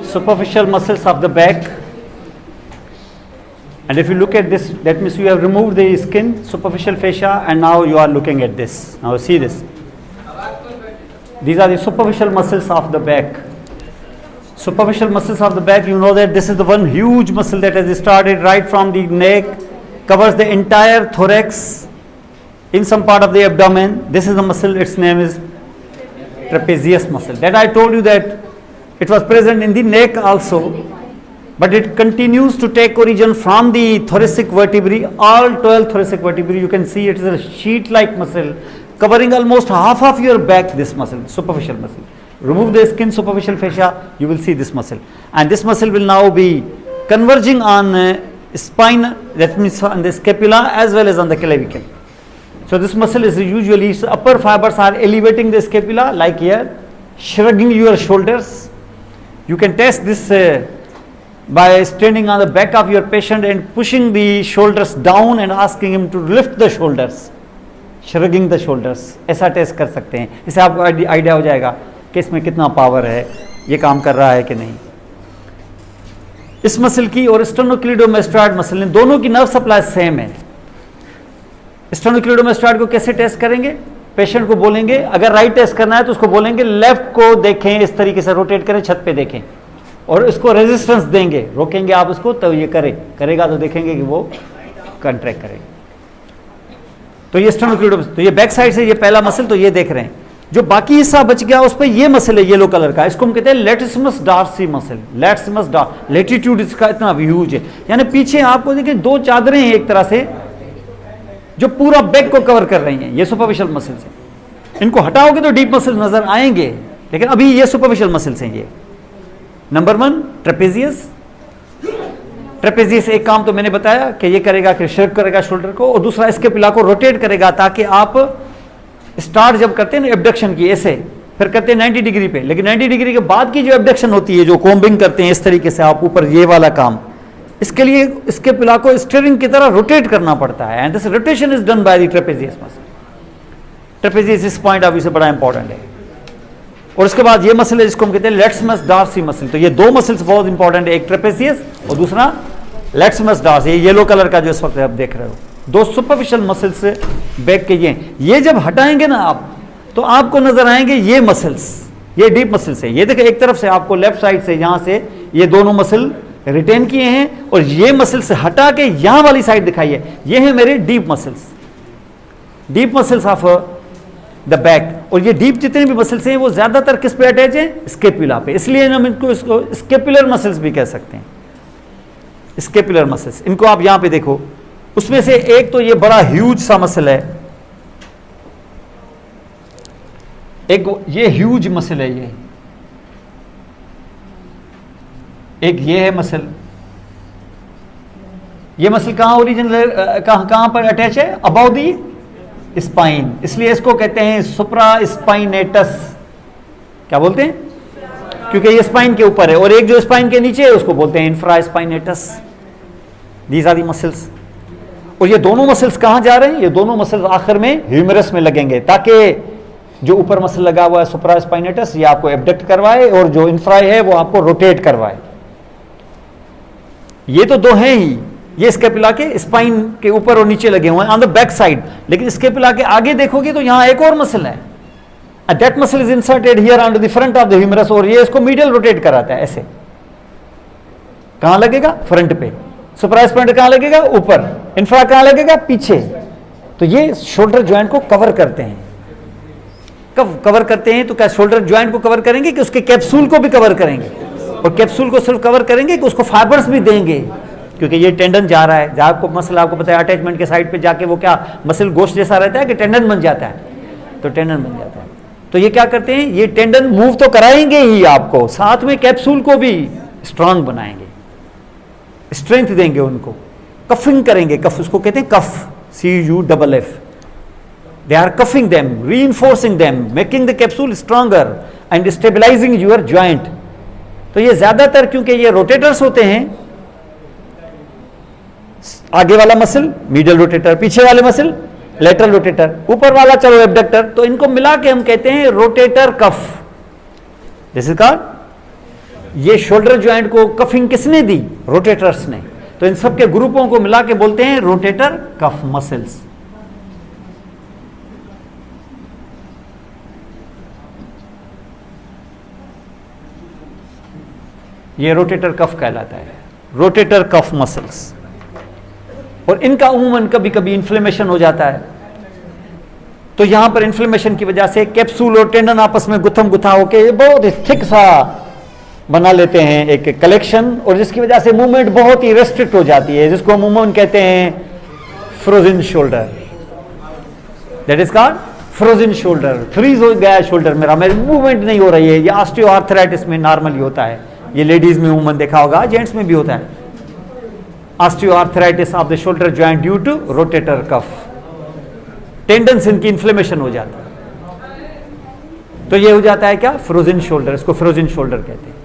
superficial muscles of the back, and if you look at this, that means you have removed the skin, superficial fascia, and now you are looking at this. Now see this. These are the superficial muscles of the back. Superficial muscles of the back, you know that this is the one huge muscle that has started right from the neck, covers the entire thorax, in some part of the abdomen. This is the muscle, its name is trapezius muscle. That I told you that it was present in the neck also, but it continues to take origin from the thoracic vertebrae, all 12 thoracic vertebrae. You can see it is a sheet-like muscle covering almost half of your back, this muscle, superficial muscle. Remove the skin, superficial fascia, you will see this muscle. And this muscle will now be converging on spine, that means on the scapula as well as on the clavicle. So this muscle is usually, upper fibers are elevating the scapula like here, shrugging your shoulders. You can test this by standing on the back of your patient and pushing the shoulders down and asking him to lift the shoulders, shrugging the shoulders. ऐसा test कर सकते हैं, इससे आपको idea हो जाएगा कि इसमें कितना पावर है, ये काम कर रहा है कि नहीं। इस मसल की और स्टर्नोक्लीडोमेस्टोइड मसल ने दोनों की नर्व सप्लाई सेम है। स्टर्नोक्लीडोमेस्टोइड को कैसे टेस्ट करेंगे? पेशेंट को बोलेंगे, अगर राइट टेस्ट करना है तो उसको बोलेंगे लेफ्ट को देखें, इस तरीके से रोटेट करें, छत पे देखें और इसको रेजिस्टेंस देंगे, रोकेंगे आप उसको तो ये करेगा तो देखेंगे कि वो कंट्रैक्ट करेगा। तो ये स्टर्नोक्लीडोमेस्टोइड, तो ये बैक साइड से ये पहला मसल, तो ये देख रहे हैं। जो बाकी हिस्सा बच गया उस पर ये मसल है येलो कलर का, इसको हम कहते हैं लेटिसिमस डार्सी मसल। लेटिसिमस डार्सी, लेटीट्यूड इसका इतना ह्यूज है, यानी पीछे आपको देखिए 2 चादरें हैं एक तरह से जो पूरा बैक को कवर कर रही हैं। ये सुपरफिशियल मसल्स हैं, इनको हटाओगे तो डीप मसल्स नजर आएंगे, लेकिन अभी ये सुपरफिशियल मसल्स हैं। ये नंबर 1 ट्रेपेजियस। ट्रेपेजियस एक काम तो मैंने बताया कि ये करेगा कि श्रग करेगा शोल्डर को, और दूसरा स्कैपुला को रोटेट करेगा ताकि आप स्टार्ट जब करते हैं ना एब्डक्शन की, ऐसे फिर करते हैं 90 डिग्री पे, लेकिन 90 डिग्री के बाद की जो एब्डक्शन होती है, जो कॉम्बिंग करते हैं इस तरीके से आप ऊपर, ये वाला काम, इसके लिए स्कैपुला को स्टीयरिंग की तरह रोटेट करना पड़ता है, and this rotation is done by the trapezius muscle. Trapezius इस पॉइंट ऑफ व्यू से बड़ा इंपॉर्टेंट है। और उसके बाद ये मसल है जिसको हम कहते हैं लेटिसिमस डार्सी मसल। तो ये 2 मसल्स बहुत इंपॉर्टेंट है, एक ट्रेपेजियस और दूसरा लेटिसिमस डार्सी। ये येलो कलर का जो इस वक्त आप देख रहे हो, 2 सुपरफिशियल मसल्स बैक के ये जब हटाएंगे ना आप, तो आपको नजर आएंगे ये मसल्स, ये डीप मसल्स है। ये देखिए एक तरफ से आपको लेफ्ट साइड से यहां से ये दोनों मसल रिटेन किए हैं, और ये मसल से हटा के यहां वाली साइड दिखाई है, ये है मेरे deep muscles, deep muscles of the back. और ये डीप जितने भी मसल्स हैं वो ज्यादातर किस पे अटैच है? स्केपुला पे, इसलिए हम इसको स्केपुलर मसल्स भी कह सकते हैं। स्केपुलर मसल्स, इनको आप यहां पे देखो, उसमें से एक तो ये बड़ा ह्यूज सा मसल है, एक ये ह्यूज मसल है, एक ये है मसल, ये मसल कहां ओरिजिनल, कहां पर अटैच है, अबाउ दी स्पाइन, इसलिए इसको कहते हैं सुप्रा स्पाइनेटस। क्या बोलते हैं, क्योंकि ये स्पाइन के ऊपर है, और एक जो स्पाइन के नीचे है उसको बोलते हैं infraspinatus. These are the muscles. और ये दोनों मसल्स कहां जा रहे हैं, ये दोनों मसल्स आखिर में ह्यूमरस में लगेंगे, ताकि जो ऊपर मसल लगा हुआ है सुप्रा स्पाइनेटस ये आपको एबडक्ट करवाए, और जो इंफ्राई है वो आपको रोटेट करवाए। ये तो दो हैं ही, ये स्केपुला के स्पाइन के ऊपर और नीचे लगे हुए हैं ऑन द बैक साइड, लेकिन स्केपुला के आगे देखोगे तो यहां एक और मसल है, that muscle is inserted here on the front of the humerus, और ये इसको मीडियल रोटेट कराता है ऐसे। कहां लगेगा, फ्रंट पे। सुप्रा स्पाइनेटस कहां लगेगा, ऊपर। इंफ्रा कहां लगेगा, पीछे। तो ये शोल्डर ज्वाइंट को कवर करते हैं। कब कवर करते हैं, तो क्या शोल्डर ज्वाइंट को कवर करेंगे कि उसके कैप्सूल को भी कवर करेंगे, और कैप्सूल को सिर्फ कवर करेंगे कि उसको फाइबर्स भी देंगे, क्योंकि ये टेंडन जा रहा है, जहां आपको मसल आपको पता है अटैचमेंट के साइड पे जाके वो क्या मसल गोश्त जैसा रहता है कि टेंडन बन जाता है, तो टेंडन बन जाता है। तो ये क्या करते हैं, ये टेंडन मूव तो कराएंगे ही आपको, साथ में कैप्सूल को भी स्ट्रांग बनाएंगे, स्ट्रेंथ देंगे उनको, कफिंग करेंगे। कफ उसको कहते हैं कफ, CUFF। They are cuffing them, reinforcing them, making the capsule stronger and stabilizing your joint. तो ये ज्यादातर क्योंकि ये रोटेटर्स होते हैं, आगे वाला मसल मीडियल रोटेटर, पीछे वाले मसल लेटरल रोटेटर, ऊपर वाला चलो एबडक्टर, तो इनको मिला के हम कहते हैं rotator cuff. This is called, ये शोल्डर ज्वाइंट को कफिंग किसने दी, रोटेटर्स ने, तो इन सब के ग्रुपों को मिला के बोलते हैं रोटेटर कफ मसल्स। ये रोटेटर कफ कहलाता है, रोटेटर कफ मसल्स। और इनका उमूमन कभी कभी इन्फ्लेमेशन हो जाता है, तो यहां पर इन्फ्लेमेशन की वजह से कैप्सूल और टेंडन आपस में गुथम गुथा होकर बहुत थिक सा बना लेते हैं एक कलेक्शन, और जिसकी वजह से मूवमेंट बहुत ही रेस्ट्रिक्ट हो जाती है, जिसको हम उमूमन कहते हैं frozen shoulder. That is called frozen shoulder. Freeze हो गया शोल्डर मेरा, मेरी मूवमेंट नहीं हो रही है। ये ऑस्टियोआर्थराइटिस में नॉर्मली होता है, ये लेडीज में उमूमन देखा होगा, जेंट्स में भी होता है। Osteoarthritis of the shoulder joint due to rotator cuff, tendons इनकी इन्फ्लेमेशन हो जाता है, तो ये हो जाता है क्या, फ्रोजन शोल्डर, इसको फ्रोजन शोल्डर कहते हैं।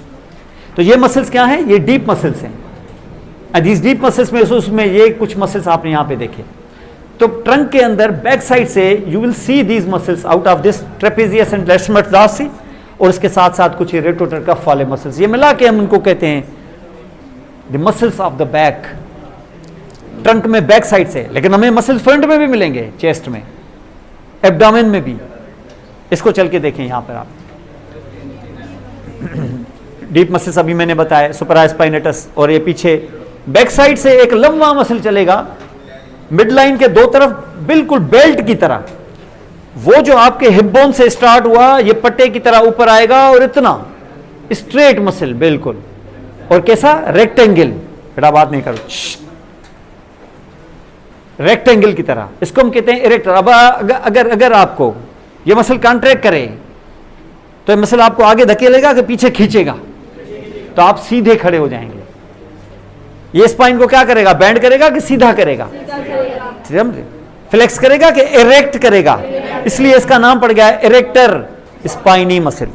तो ये मसल्स क्या हैं, ये डीप मसल्स हैं। दीज डीप मसल्स में उसमें ये कुछ मसल्स आपने यहां पे देखे, तो ट्रंक के अंदर बैक साइड से you will see these muscles out of this trapezius and lateral, और इसके साथ साथ कुछ रोटेटर कफ वाले मसल्स, ये मिला के हम इनको कहते हैं the muscles of the back. Trunk में बैक साइड से, लेकिन हमें मसल्स फ्रंट में भी मिलेंगे, चेस्ट में, एब्डोमेन में भी। इसको चल के देखें यहां पर आप। डीप मसल्स अभी मैंने बताया, सुपरा स्पाइनेटस, और ये पीछे बैक साइड से एक लंबा मसल चलेगा मिड लाइन के दो तरफ, बिल्कुल बेल्ट की तरह। वो जो आपके हिप बोन से स्टार्ट हुआ, ये पट्टे की तरह ऊपर आएगा, और इतना स्ट्रेट मसल बिल्कुल, और कैसा, रेक्टेंगल। बेटा बात नहीं करो, रेक्टेंगल की तरह, इसको हम कहते हैं इरेक्टर। अब अगर आपको ये मसल कॉन्ट्रैक्ट करे, तो ये मसल आपको आगे धकेलेगा कि पीछे खींचेगा, तो आप सीधे खड़े हो जाएंगे। ये स्पाइन को क्या करेगा, बैंड करेगा कि सीधा करेगा, समझे, फ्लेक्स करेगा कि इरेक्ट करेगा, इसलिए इसका नाम पड़ गया इरेक्टर स्पाइनी मसल।